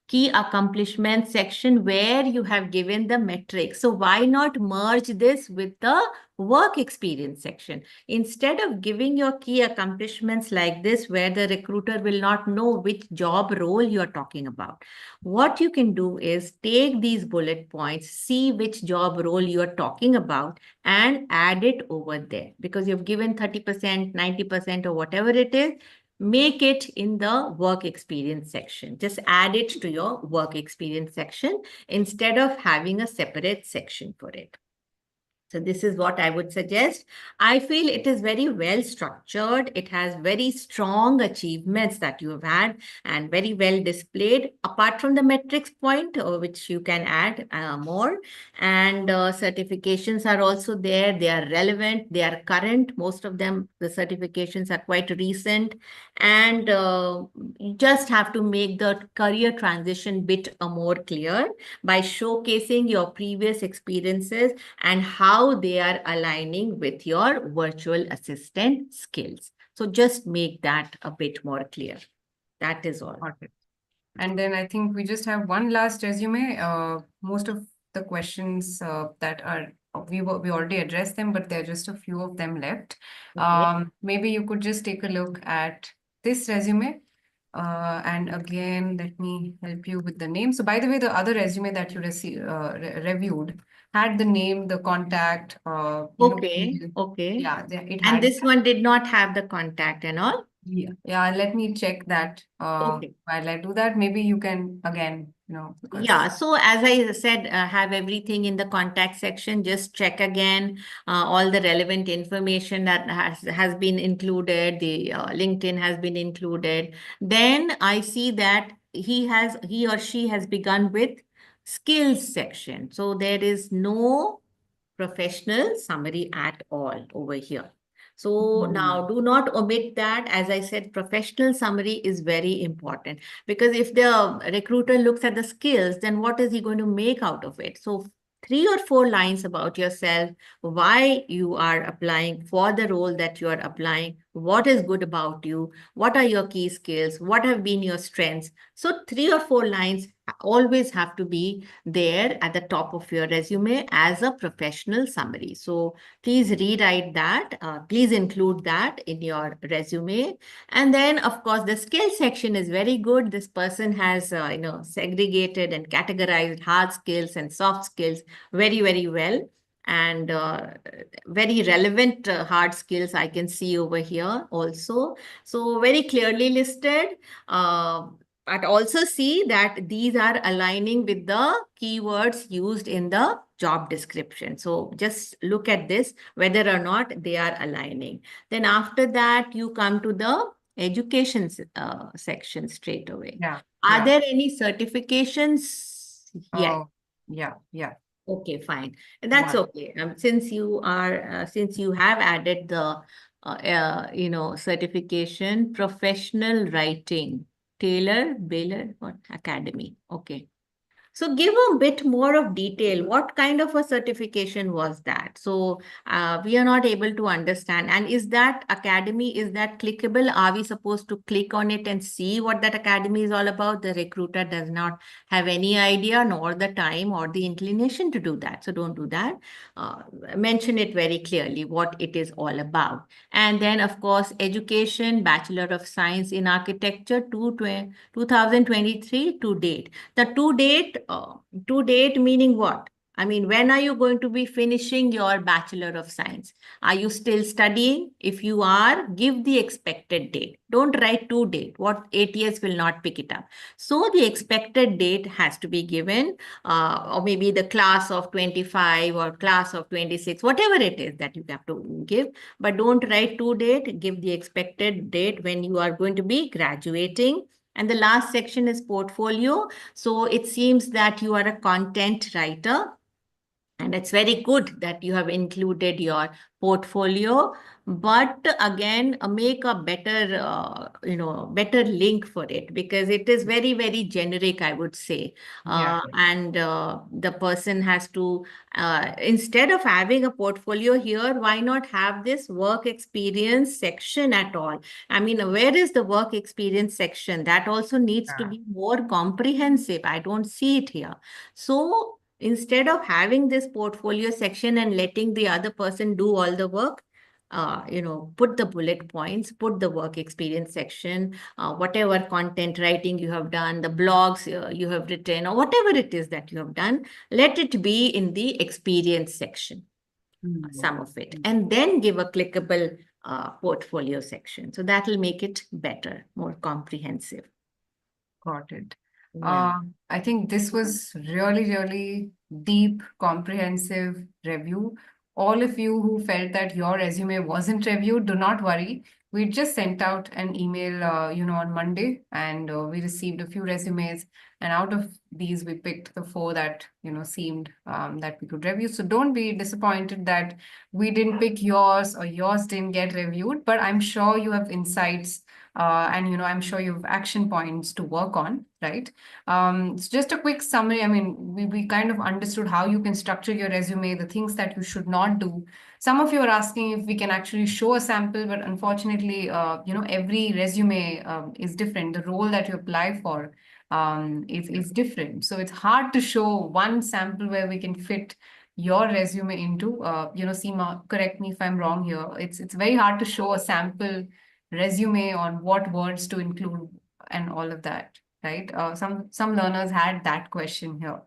[SPEAKER 2] Key accomplishments section where you have given the metrics. So why not merge this with the work experience section? Instead of giving your key accomplishments like this, where the recruiter will not know which job role you are talking about, what you can do is take these bullet points, see which job role you are talking about, and add it over there, because you've given 30%, 90%, or whatever it is. Make it in the work experience section. Just add it to your work experience section instead of having a separate section for it. So this is what I would suggest. I feel it is very well structured. It has very strong achievements that you have had and very well displayed, apart from the metrics point, which you can add more. And certifications are also there. They are relevant. They are current. Most of them, the certifications are quite recent. And you just have to make the career transition bit more clear by showcasing your previous experiences and how they are aligning with your virtual assistant skills. So just make that a bit more clear. That is all.
[SPEAKER 1] Got it. And then I think we just have one last resume. Most of the questions that are we already addressed them, but there are just a few of them left.
[SPEAKER 2] Okay.
[SPEAKER 1] Maybe you could just take a look at this resume. And again, let me help you with the name. So by the way, the other resume that you reviewed had the name, the contact,
[SPEAKER 2] Okay. Okay.
[SPEAKER 1] yeah, it
[SPEAKER 2] And
[SPEAKER 1] had.
[SPEAKER 2] this one did not have the contact and all.
[SPEAKER 1] Yeah, let me check that.
[SPEAKER 2] Okay.
[SPEAKER 1] While I do that, maybe you can again, because
[SPEAKER 2] Yeah, so as I said, have everything in the contact section. Just check again all the relevant information that has been included. The LinkedIn has been included. Then I see that he or she has begun with skills section. So there is no professional summary at all over here. So now do not omit that. As I said, professional summary is very important, because if the recruiter looks at the skills, then what is he going to make out of it? So 3 or 4 lines about yourself, why you are applying for the role that you are applying, what is good about you, what are your key skills, what have been your strengths. So 3 or 4 lines always have to be there at the top of your resume as a professional summary. So please rewrite that. Please include that in your resume. And then, of course, the skill section is very good. This person has, segregated and categorized hard skills and soft skills very, very well. And very relevant hard skills I can see over here also. So very clearly listed. But also see that these are aligning with the keywords used in the job description. So just look at this, whether or not they are aligning. Then after that, you come to the education section straight away.
[SPEAKER 1] yeah,
[SPEAKER 2] Are
[SPEAKER 1] yeah.
[SPEAKER 2] there any certifications yet?
[SPEAKER 1] Oh, yeah, yeah.
[SPEAKER 2] Okay, fine. That's
[SPEAKER 1] One.
[SPEAKER 2] okay. Since you have added the certification, professional writing, Taylor, Baylor, what academy? Okay. So give a bit more of detail. What kind of a certification was that? So we are not able to understand. And is that academy, is that clickable? Are we supposed to click on it and see what that academy is all about? The recruiter does not have any idea, nor the time or the inclination to do that. So don't do that. Mention it very clearly what it is all about. And then, of course, education, Bachelor of Science in Architecture, 2023 to date. The to date meaning what? I mean, when are you going to be finishing your Bachelor of Science? Are you still studying? If you are, give the expected date. Don't write to date. What ATS will not pick it up. So the expected date has to be given, or maybe the class of 25 or class of 26, whatever it is that you have to give. But don't write to date. Give the expected date when you are going to be graduating. And the last section is portfolio. So it seems that you are a content writer. And it's very good that you have included your portfolio, but again, make a better, better link for it, because it is very, very generic, I would say.
[SPEAKER 1] Yeah.
[SPEAKER 2] And the person has to, instead of having a portfolio here, why not have this work experience section at all? I mean, where is the work experience section? That also needs to
[SPEAKER 1] Yeah.
[SPEAKER 2] be more comprehensive. I don't see it here. So instead of having this portfolio section and letting the other person do all the work, put the bullet points, put the work experience section, whatever content writing you have done, the blogs you have written, or whatever it is that you have done, let it be in the experience section, some of it, and then give a clickable portfolio section. So that will make it better, more comprehensive.
[SPEAKER 1] Got it.
[SPEAKER 2] Yeah.
[SPEAKER 1] I think this was really, really deep, comprehensive review. All of you who felt that your resume wasn't reviewed, do not worry. We just sent out an email, on Monday, and we received a few resumes. And out of these, we picked the 4 that, seemed that we could review. So don't be disappointed that we didn't pick yours or yours didn't get reviewed, but I'm sure you have insights and I'm sure you have action points to work on, right? So just a quick summary. I mean, we kind of understood how you can structure your resume, the things that you should not do. Some of you are asking if we can actually show a sample, but unfortunately, every resume is different. The role that you apply for is different. So it's hard to show one sample where we can fit your resume into. Seema, correct me if I'm wrong here. It's very hard to show a sample resume on what words to include and all of that, right? Some learners had that question here.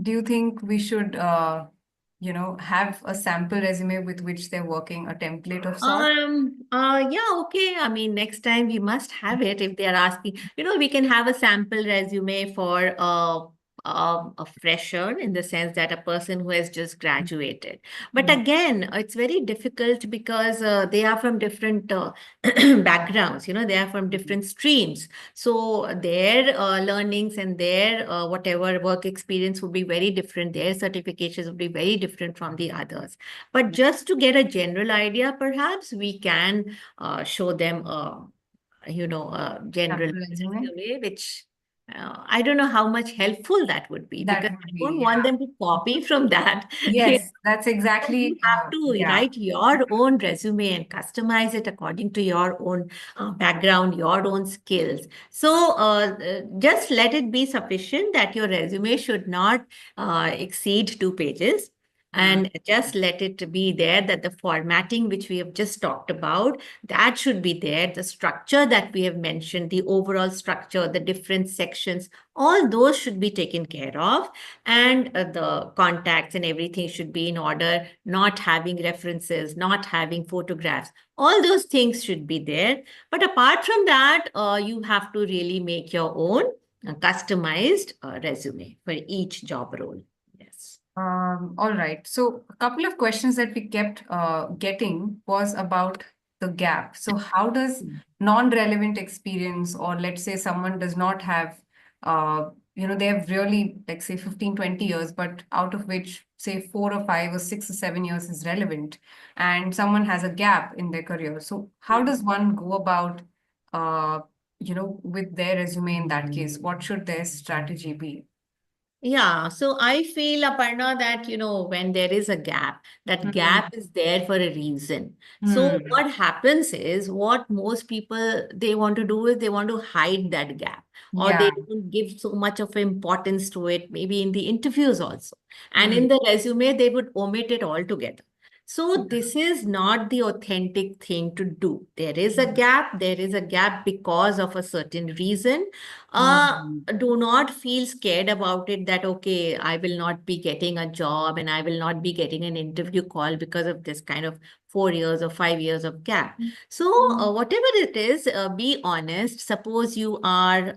[SPEAKER 1] Do you think we should, have a sample resume with which they're working, a template of sorts?
[SPEAKER 2] Yeah, okay. I mean, next time we must have it if they are asking. We can have a sample resume for a fresher, in the sense that a person who has just graduated. But again, it's very difficult because they are from different backgrounds, they are from different streams. So their learnings and their whatever work experience would be very different. Their certifications would be very different from the others. But just to get a general idea, perhaps we can show them a general
[SPEAKER 1] Sample resume?
[SPEAKER 2] resume, which I don't know how much helpful that would be, because
[SPEAKER 1] That would
[SPEAKER 2] I don't
[SPEAKER 1] be,
[SPEAKER 2] want
[SPEAKER 1] yeah.
[SPEAKER 2] them to copy from that.
[SPEAKER 1] Yes, that's
[SPEAKER 2] You
[SPEAKER 1] exactly,
[SPEAKER 2] have to
[SPEAKER 1] yeah.
[SPEAKER 2] write your own resume and customize it according to your own background, your own skills. So just let it be sufficient that your resume should not exceed 2 pages. And just let it be there that the formatting, which we have just talked about, that should be there. The structure that we have mentioned, the overall structure, the different sections, all those should be taken care of. And the contacts and everything should be in order, not having references, not having photographs. All those things should be there. But apart from that, you have to really make your own customized resume for each job role. Yes.
[SPEAKER 1] All right. So a couple of questions that we kept getting was about the gap. So how does non-relevant experience, or let's say someone does not have, they have really, like say 15, 20 years, but out of which say 4 or 5 or 6 or 7 years is relevant, and someone has a gap in their career. So how does one go about, with their resume in that case? What should their strategy be?
[SPEAKER 2] Yeah, so I feel, Aparna, that when there is a gap, that gap is there for a reason. So
[SPEAKER 1] Hmm.
[SPEAKER 2] what happens is, what most people they want to do is they want to hide that gap, or they
[SPEAKER 1] Yeah.
[SPEAKER 2] don't give so much of importance to it, maybe in the interviews also. And
[SPEAKER 1] Hmm.
[SPEAKER 2] in the resume, they would omit it altogether. So this is not the authentic thing to do. There is a gap. There is a gap because of a certain reason.
[SPEAKER 1] Mhm.
[SPEAKER 2] Do not feel scared about it that, okay, I will not be getting a job and I will not be getting an interview call because of this kind of 4 years or 5 years of gap. So whatever it is, be honest. Suppose you are,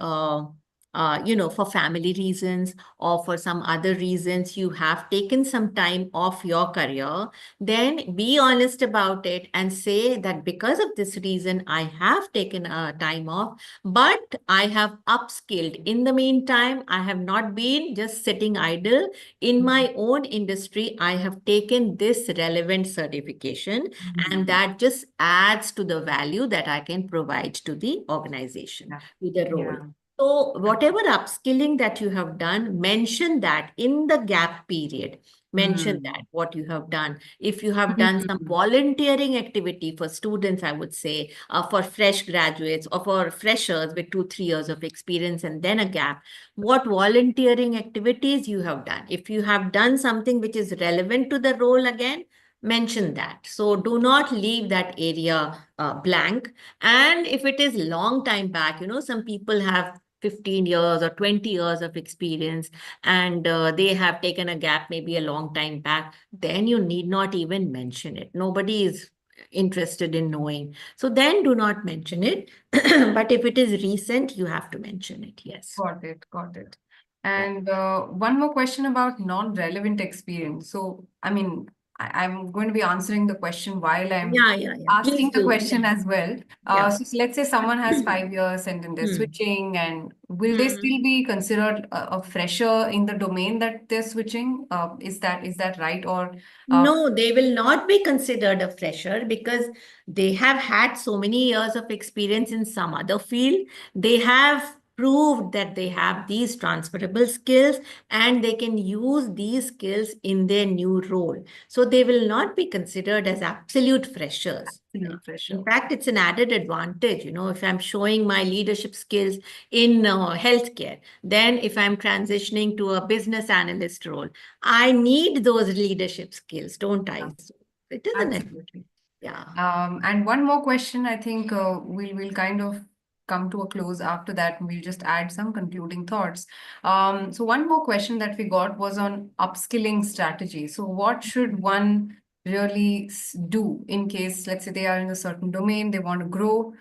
[SPEAKER 2] for family reasons or for some other reasons, you have taken some time off your career, then be honest about it and say that because of this reason, I have taken a time off, but I have upskilled. In the meantime, I have not been just sitting idle. In my own industry, I have taken this relevant certification, and
[SPEAKER 1] Mhm.
[SPEAKER 2] that just adds to the value that I can provide to the organization,
[SPEAKER 1] Yeah.
[SPEAKER 2] to the role.
[SPEAKER 1] Yeah.
[SPEAKER 2] So, whatever upskilling that you have done, mention that in the gap period. Mention
[SPEAKER 1] Mm.
[SPEAKER 2] that what you have done. If you have done some
[SPEAKER 1] Mhm.
[SPEAKER 2] volunteering activity for students, I would say, for fresh graduates or for freshers with 2, 3 years of experience and then a gap, what volunteering activities you have done. If you have done something which is relevant to the role again, mention that. So do not leave that area blank. And if it is long time back, some people have 15 years or 20 years of experience, and they have taken a gap maybe a long time back, then you need not even mention it. Nobody is interested in knowing. So then do not mention it. But if it is recent, you have to mention it. Yes.
[SPEAKER 1] Got it. Got it.
[SPEAKER 2] Yeah.
[SPEAKER 1] And one more question about non-relevant experience. So, I mean, I'm going to be answering the question while I'm
[SPEAKER 2] Yeah, yeah, yeah. Please
[SPEAKER 1] asking the
[SPEAKER 2] do.
[SPEAKER 1] question
[SPEAKER 2] Yeah.
[SPEAKER 1] as well.
[SPEAKER 2] Yeah.
[SPEAKER 1] So let's say someone has 5 years and then they're
[SPEAKER 2] Hmm.
[SPEAKER 1] switching, and will they
[SPEAKER 2] Hmm.
[SPEAKER 1] still be considered a fresher in the domain that they're switching? Is that right? Or uh,
[SPEAKER 2] No, they will not be considered a fresher because they have had so many years of experience in some other field. They have proved that they have these transferable skills and they can use these skills in their new role. So they will not be considered as absolute freshers.
[SPEAKER 1] absolute
[SPEAKER 2] In
[SPEAKER 1] fresher?
[SPEAKER 2] fact, it's an added advantage, if I'm showing my leadership skills in healthcare, then if I'm transitioning to a business analyst role, I need those leadership skills, don't
[SPEAKER 1] Yeah,
[SPEAKER 2] I? So it is an advantage.
[SPEAKER 1] absolutely.
[SPEAKER 2] Yeah.
[SPEAKER 1] And one more question, I think we'll kind of come to a close after that. We'll just add some concluding thoughts. So one more question that we got was on upskilling strategy. So what should one really do in case, let's say they are in a certain domain, they want to grow?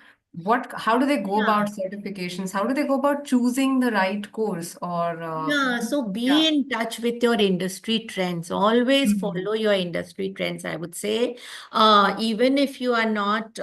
[SPEAKER 1] How do they go
[SPEAKER 2] Yeah.
[SPEAKER 1] about certifications? How do they go about choosing the right course or
[SPEAKER 2] Yeah, so
[SPEAKER 1] yeah.
[SPEAKER 2] be in touch with your industry trends. Always
[SPEAKER 1] Mhm.
[SPEAKER 2] follow your industry trends, I would say. Even if you are not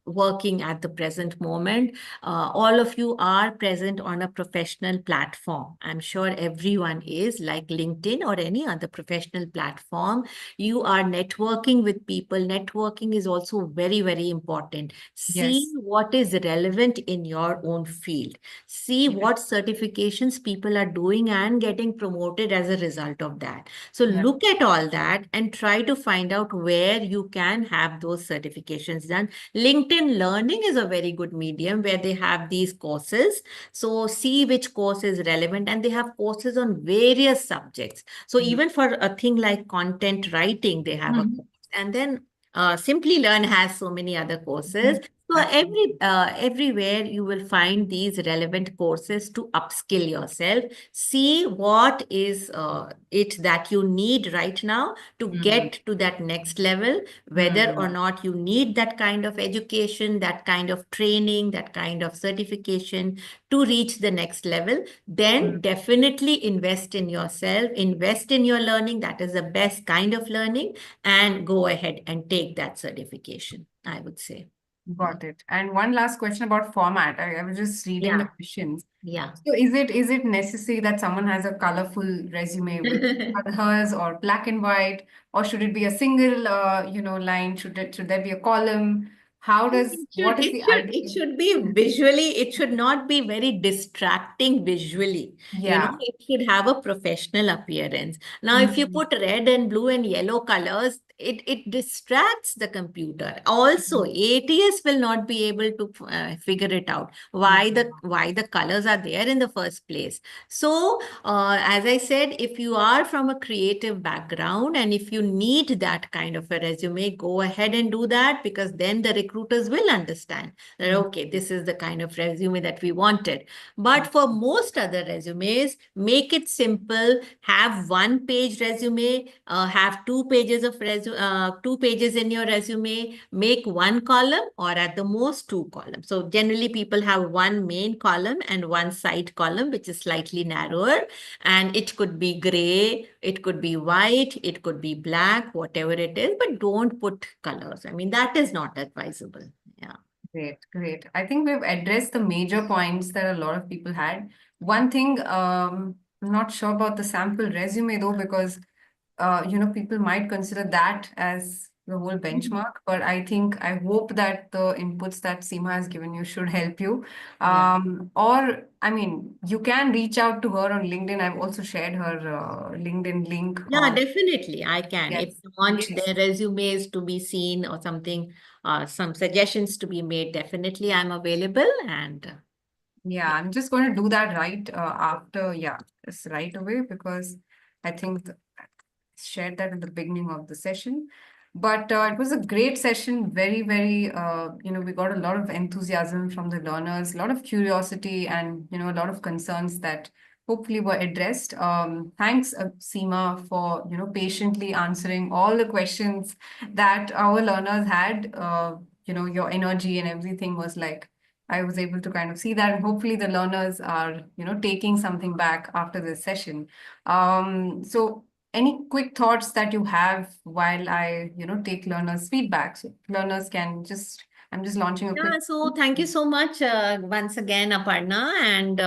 [SPEAKER 2] working at the present moment, all of you are present on a professional platform. I'm sure everyone is, like LinkedIn or any other professional platform. You are networking with people. Networking is also very, very important. See
[SPEAKER 1] Yes.
[SPEAKER 2] what is relevant in your own field. See
[SPEAKER 1] Yes.
[SPEAKER 2] what certifications people are doing and getting promoted as a result of that. So
[SPEAKER 1] Yeah.
[SPEAKER 2] look at all that and try to find out where you can have those certifications done. LinkedIn Learning is a very good medium where they have these courses. So see which course is relevant, and they have courses on various subjects. So even for a thing like content writing, they have a
[SPEAKER 1] Mhm.
[SPEAKER 2] course. And then Simplilearn has so many other courses.
[SPEAKER 1] Mhm.
[SPEAKER 2] So
[SPEAKER 1] Absolutely.
[SPEAKER 2] everywhere you will find these relevant courses to upskill yourself. See what is it that you need right now to
[SPEAKER 1] Mm.
[SPEAKER 2] get to that next level, whether or
[SPEAKER 1] Mm.
[SPEAKER 2] not you need that kind of education, that kind of training, that kind of certification to reach the next level. Then
[SPEAKER 1] Mm.
[SPEAKER 2] definitely invest in yourself, invest in your learning. That is the best kind of learning, and go ahead and take that certification, I would say. Yeah.
[SPEAKER 1] Got it. And one last question about format. I was just reading the
[SPEAKER 2] Yeah.
[SPEAKER 1] questions.
[SPEAKER 2] Yeah.
[SPEAKER 1] So is it necessary that someone has a colorful resume with colors or black and white, or should it be a single line? Should there be a column?
[SPEAKER 2] It should,
[SPEAKER 1] What is
[SPEAKER 2] it
[SPEAKER 1] the
[SPEAKER 2] should, it
[SPEAKER 1] ideal?
[SPEAKER 2] should be visually, it should not be very distracting visually.
[SPEAKER 1] Yeah.
[SPEAKER 2] It should have a professional appearance. Now, if you
[SPEAKER 1] Mhm.
[SPEAKER 2] put red and blue and yellow colors, it distracts the computer. Also, ATS will not be able to figure it out why the colors are there in the first place. So as I said, if you are from a creative background and if you need that kind of a resume, go ahead and do that, because then the recruiters will understand that, okay, this is the kind of resume that we wanted. But for most other resumes, make it simple, have one page resume, have 2 pages of 2 pages in your resume, make one column or at the most 2 columns. So generally people have one main column and one side column, which is slightly narrower, and it could be gray, it could be white, it could be black, whatever it is, but don't put colors. I mean, that is not advisable. Yeah.
[SPEAKER 1] Great, great. I think we've addressed the major points that a lot of people had. One thing, I'm not sure about the sample resume though, because people might consider that as the whole benchmark. But I hope that the inputs that Seema has given you should help you.
[SPEAKER 2] Yeah.
[SPEAKER 1] Or, I mean, you can reach out to her on LinkedIn. I've also shared her LinkedIn link
[SPEAKER 2] Yeah,
[SPEAKER 1] on.
[SPEAKER 2] definitely. I can. If
[SPEAKER 1] Yes,
[SPEAKER 2] you want
[SPEAKER 1] yes.
[SPEAKER 2] their resumes to be seen or something, some suggestions to be made, definitely I'm available. And
[SPEAKER 1] Yeah, I'm just going to do that right after, yeah, just right away, because I think I shared that at the beginning of the session. But it was a great session, very, very, we got a lot of enthusiasm from the learners, a lot of curiosity, and, a lot of concerns that hopefully were addressed. Thanks, Seema, for, patiently answering all the questions that our learners had. Your energy and everything was like, I was able to kind of see that, and hopefully the learners are, taking something back after this session. So any quick thoughts that you have while I, take learners' feedback? So learners can I'm just launching a quick.
[SPEAKER 2] yeah, so thank you so much once again, Aparna. And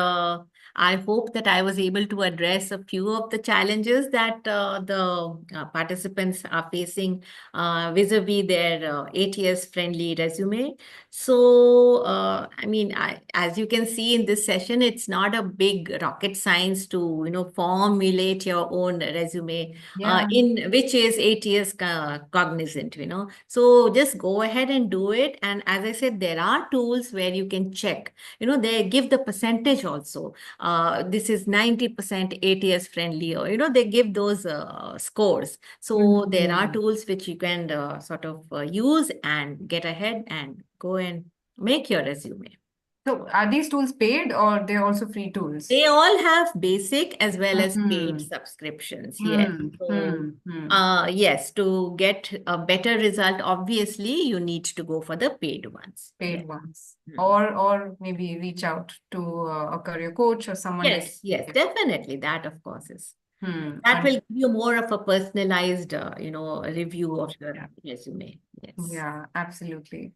[SPEAKER 2] I hope that I was able to address a few of the challenges that the participants are facing vis-a-vis their ATS-friendly resume. So, I mean, as you can see in this session, it's not a big rocket science to, formulate your own resume
[SPEAKER 1] Yeah.
[SPEAKER 2] in which is ATS cognizant, So just go ahead and do it. And as I said, there are tools where you can check, they give the percentage also. This is 90% ATS friendly, or, they give those scores. So there are
[SPEAKER 1] Mhm.
[SPEAKER 2] tools which you can sort of use and get ahead and go and make your resume.
[SPEAKER 1] So are these tools paid or they're also free tools?
[SPEAKER 2] They all have basic as well as paid
[SPEAKER 1] Hmm.
[SPEAKER 2] subscriptions. Yes.
[SPEAKER 1] Hmm.
[SPEAKER 2] So,
[SPEAKER 1] Hmm. Hmm.
[SPEAKER 2] yes, to get a better result, obviously, you need to go for the paid ones. Yes.
[SPEAKER 1] Paid ones,
[SPEAKER 2] Hmm.
[SPEAKER 1] or maybe reach out to a career coach or someone that.
[SPEAKER 2] Yes, yes, definitely. That, of course, is.
[SPEAKER 1] Hmm.
[SPEAKER 2] That will give you more of a personalized, review of your
[SPEAKER 1] Yeah.
[SPEAKER 2] resume. Yes.
[SPEAKER 1] Yeah, absolutely.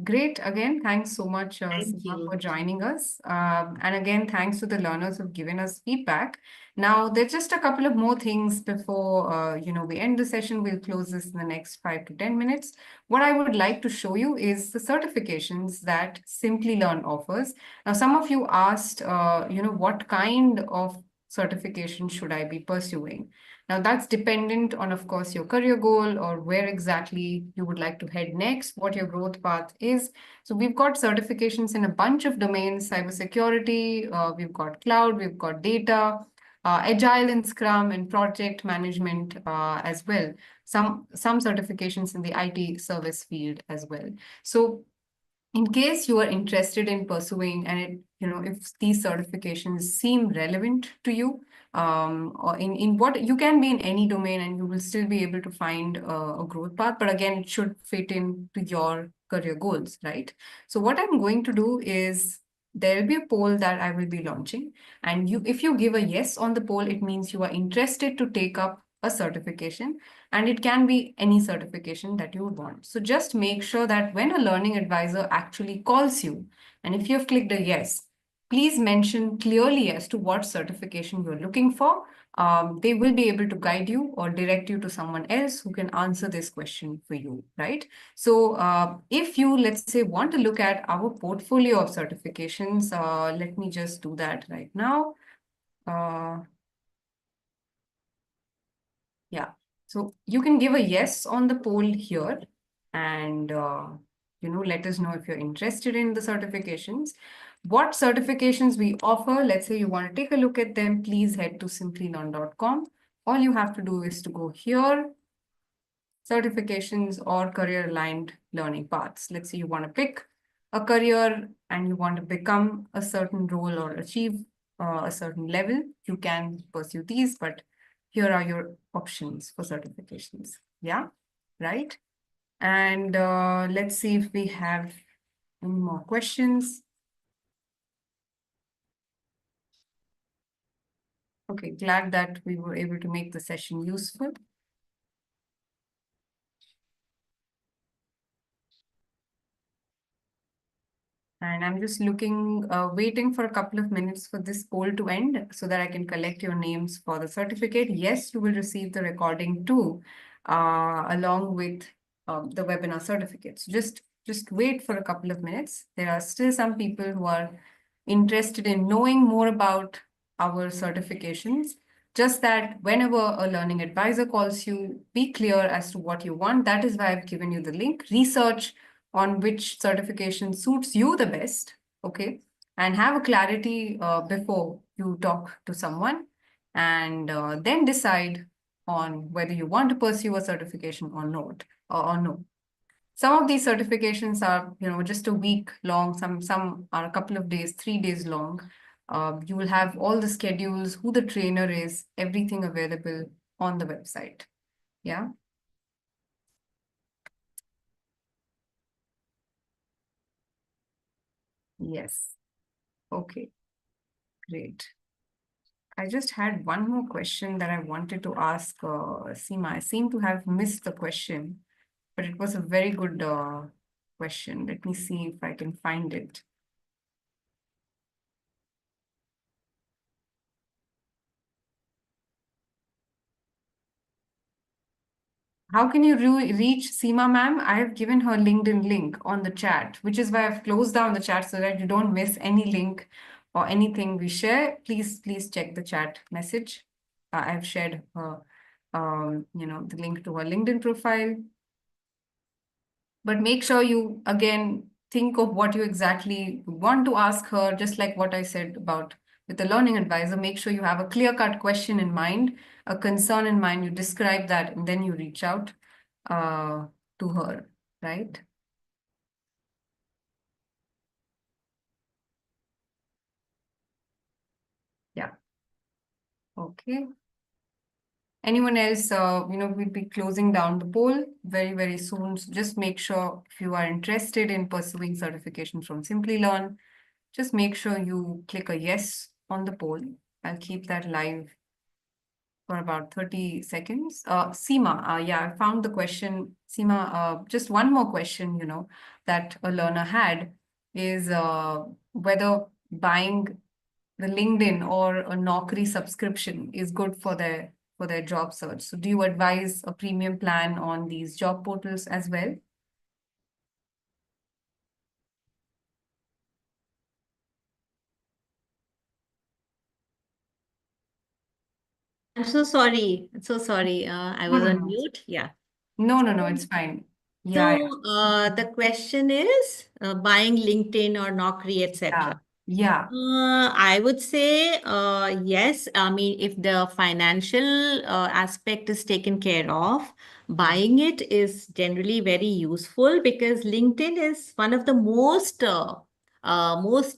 [SPEAKER 1] Great. Again, thanks so much,
[SPEAKER 2] Thank
[SPEAKER 1] Seema, for
[SPEAKER 2] you.
[SPEAKER 1] joining us. And again, thanks to the learners who've given us feedback. Now, there's just a couple of more things before, we end the session. We'll close this in the next 5 to 10 minutes. What I would like to show you is the certifications that Simplilearn offers. Now, some of you asked, what kind of certification should I be pursuing? Now, that's dependent on, of course, your career goal or where exactly you would like to head next, what your growth path is. So we've got certifications in a bunch of domains: cybersecurity, we've got cloud, we've got data, agile and Scrum, and project management as well. Some certifications in the IT service field as well. So in case you are interested in pursuing, and if these certifications seem relevant to you, or in what you can be in any domain and you will still be able to find a growth path, but again, it should fit into your career goals, right? So what I'm going to do is there will be a poll that I will be launching, and if you give a yes on the poll, it means you are interested to take up a certification, and it can be any certification that you would want. So just make sure that when a learning advisor actually calls you, and if you have clicked a yes, please mention clearly as to what certification you're looking for. They will be able to guide you or direct you to someone else who can answer this question for you, right? So if you, let's say, want to look at our portfolio of certifications, let me just do that right now. Uh, yeah. So you can give a yes on the poll here and let us know if you're interested in the certifications. What certifications we offer, let's say you want to take a look at them, please head to simplylearn.com. All you have to do is to go here, certifications or career aligned learning paths. Let's say you want to pick a career and you want to become a certain role or achieve a certain level, you can pursue these, but here are your options for certifications. Yeah, right. And let's see if we have any more questions. Okay, glad that we were able to make the session useful. And I'm just waiting for a couple of minutes for this poll to end so that I can collect your names for the certificate. Yes, you will receive the recording too, along with the webinar certificates. Just wait for a couple of minutes. There are still some people who are interested in knowing more about our certifications. Just that whenever a learning advisor calls you, be clear as to what you want. That is why I've given you the link. Research on which certification suits you the best, okay? And have a clarity before you talk to someone, and then decide on whether you want to pursue a certification or not, or no. Some of these certifications are, just a week long. Some are a couple of days, 3 days long. You will have all the schedules, who the trainer is, everything available on the website. Yeah. Yes. Okay. Great. I just had one more question that I wanted to ask Seema. I seem to have missed the question, but it was a very good question. Let me see if I can find it. How can you reach Seema ma'am? I have given her LinkedIn link on the chat, which is why I've closed down the chat so that you don't miss any link or anything we share. Please check the chat message. I've shared her, the link to her LinkedIn profile. But make sure you, again, think of what you exactly want to ask her, just like what I said about with the learning advisor. Make sure you have a clear-cut question in mind, a concern in mind, you describe that, and then you reach out to her, right? Yeah. Okay. Anyone else, we'll be closing down the poll very, very soon. So just make sure if you are interested in pursuing certification from Simplilearn, just make sure you click a yes on the poll. I'll keep that live for about 30 seconds. Seema, yeah, I found the question. Seema, just one more question, that a learner had is whether buying the LinkedIn or a Naukri subscription is good for their job search. So do you advise a premium plan on these job portals as well?
[SPEAKER 2] I'm so sorry. So sorry. I
[SPEAKER 1] No,
[SPEAKER 2] was
[SPEAKER 1] no,
[SPEAKER 2] on
[SPEAKER 1] no.
[SPEAKER 2] mute. Yeah.
[SPEAKER 1] No, it's fine. Yeah,
[SPEAKER 2] So the question is buying LinkedIn or Naukri,
[SPEAKER 1] yeah,
[SPEAKER 2] etc.
[SPEAKER 1] yeah.
[SPEAKER 2] I would say yes. I mean, if the financial aspect is taken care of, buying it is generally very useful because LinkedIn is one of the most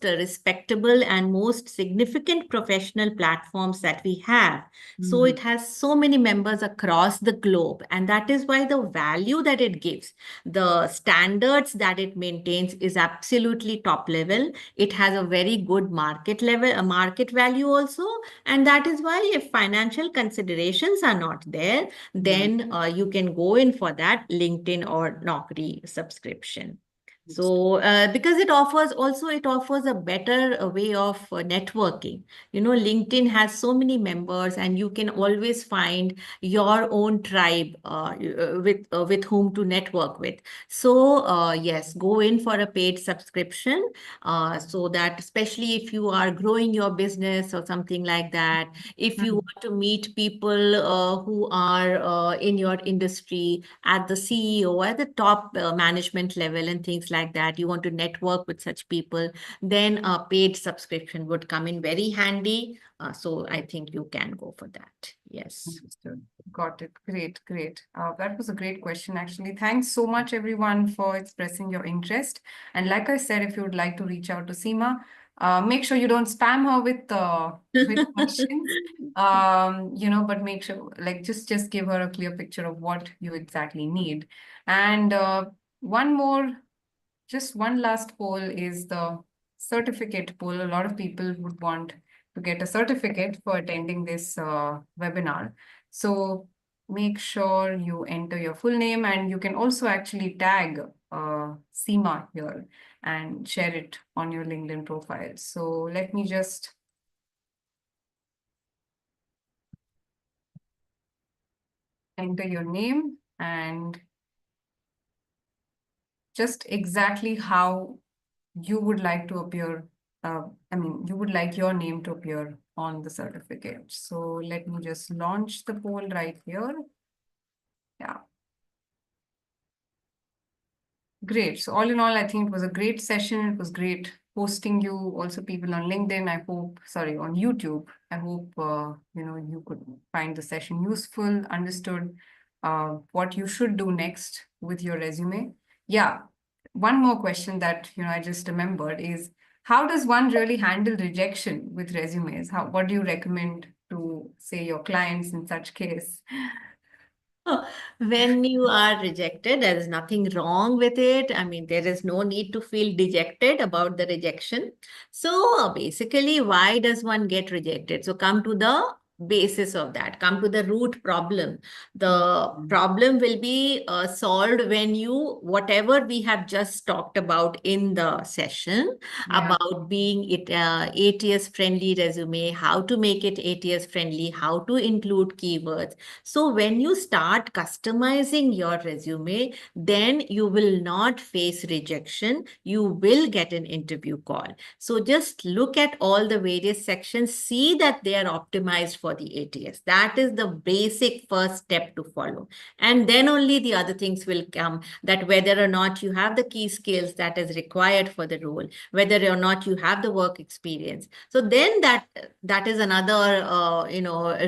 [SPEAKER 2] respectable and most significant professional platforms that we have. So
[SPEAKER 1] Mhm.
[SPEAKER 2] it has so many members across the globe, and that is why the value that it gives, the standards that it maintains is absolutely top level. It has a very good market level, a market value also, and that is why if financial considerations are not there,
[SPEAKER 1] Mhm.
[SPEAKER 2] then you can go in for that LinkedIn or Naukri subscription. So, because it offers a better way of networking. LinkedIn has so many members, and you can always find your own tribe with whom to network with. So, yes, go in for a paid subscription, so that especially if you are growing your business or something like that, if you want to meet people who are in your industry at the CEO, at the top management level and things like that, you want to network with such people, then a paid subscription would come in very handy. So I think you can go for that. Yes.
[SPEAKER 1] Understood. Got it. Great, great. That was a great question, actually. Thanks so much, everyone, for expressing your interest. And like I said, if you would like to reach out to Seema, make sure you don't spam her with questions. But make sure, like, just give her a clear picture of what you exactly need. And one more, just one last poll is the certificate poll. A lot of people would want to get a certificate for attending this webinar. So make sure you enter your full name, and you can also actually tag Seema here and share it on your LinkedIn profile. So let me just enter your name and just exactly how you would like to appear. You would like your name to appear on the certificate. So let me just launch the poll right here. Yeah. Great. So all in all, I think it was a great session. It was great hosting you. Also, people on LinkedIn, on YouTube. I hope you could find the session useful, understood what you should do next with your resume. Yeah. One more question that I just remembered is, how does one really handle rejection with resumes? What do you recommend to, say, your clients in such case?
[SPEAKER 2] When you are rejected, there is nothing wrong with it. I mean, there is no need to feel dejected about the rejection. So basically, why does one get rejected? So come to the basis of that, come to the root problem. The problem will be solved when whatever we have just talked about in the session,
[SPEAKER 1] Yeah.
[SPEAKER 2] about being it ATS friendly resume, how to make it ATS friendly, how to include keywords. So when you start customizing your resume, then you will not face rejection. You will get an interview call. So just look at all the various sections, see that they are optimized for the ATS. That is the basic first step to follow. And then only the other things will come, that whether or not you have the key skills that is required for the role, whether or not you have the work experience. So then that is another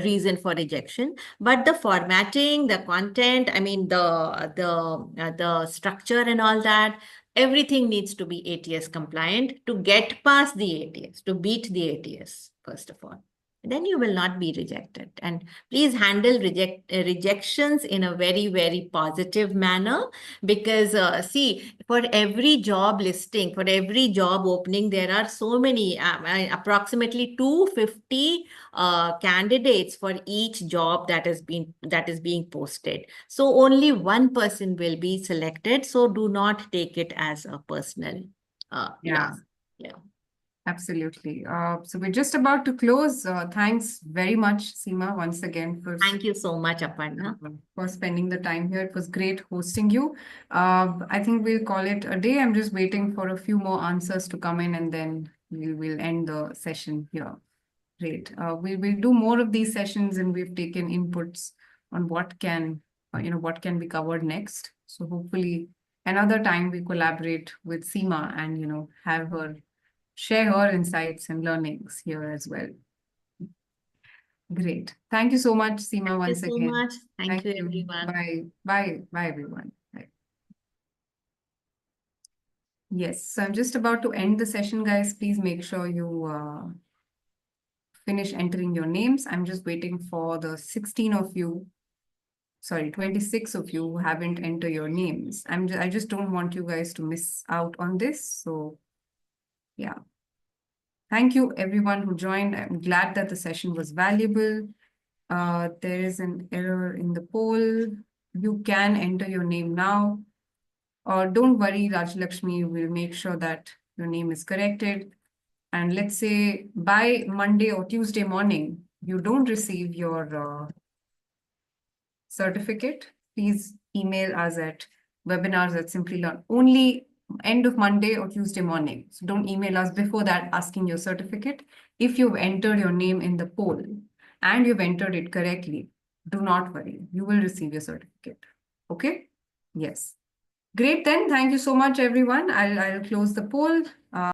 [SPEAKER 2] reason for rejection. But the formatting, the content, I mean the structure and all that, everything needs to be ATS compliant to get past the ATS, to beat the ATS, first of all. Then you will not be rejected. And please handle rejections in a very, very positive manner, because see, for every job listing, for every job opening, there are so many, approximately 250 candidates for each job that is being posted. So only one person will be selected. So do not take it as a personal
[SPEAKER 1] Yeah.
[SPEAKER 2] loss. Yeah.
[SPEAKER 1] Absolutely. So we're just about to close. Thanks very much, Seema, once again
[SPEAKER 2] Thank you so much, Aparna.
[SPEAKER 1] for spending the time here. It was great hosting you. I think we'll call it a day. I'm just waiting for a few more answers to come in, and then we'll end the session here. Great. We'll do more of these sessions, and we've taken inputs on what can be covered next. So hopefully another time we collaborate with Seema and have her share her insights and learnings here as well. Great. Thank you so much, Seema, once
[SPEAKER 2] Thank you so
[SPEAKER 1] again.
[SPEAKER 2] much. Thank you, everyone.
[SPEAKER 1] Bye. Bye. Bye, everyone. Bye. Yes, so I'm just about to end the session, guys. Please make sure you finish entering your names. I'm just waiting for the 26 of you who haven't entered your names. I just don't want you guys to miss out on this. So yeah. Thank you, everyone who joined. I'm glad that the session was valuable. There is an error in the poll. You can enter your name now. Don't worry, Rajalakshmi, we'll make sure that your name is corrected. And let's say by Monday or Tuesday morning, you don't receive your certificate, please email us at webinars@Simplilearn. Only end of Monday or Tuesday morning. So don't email us before that asking your certificate. If you've entered your name in the poll and you've entered it correctly, do not worry. You will receive your certificate. Okay? Yes. Great then. Thank you so much, everyone. I'll close the poll.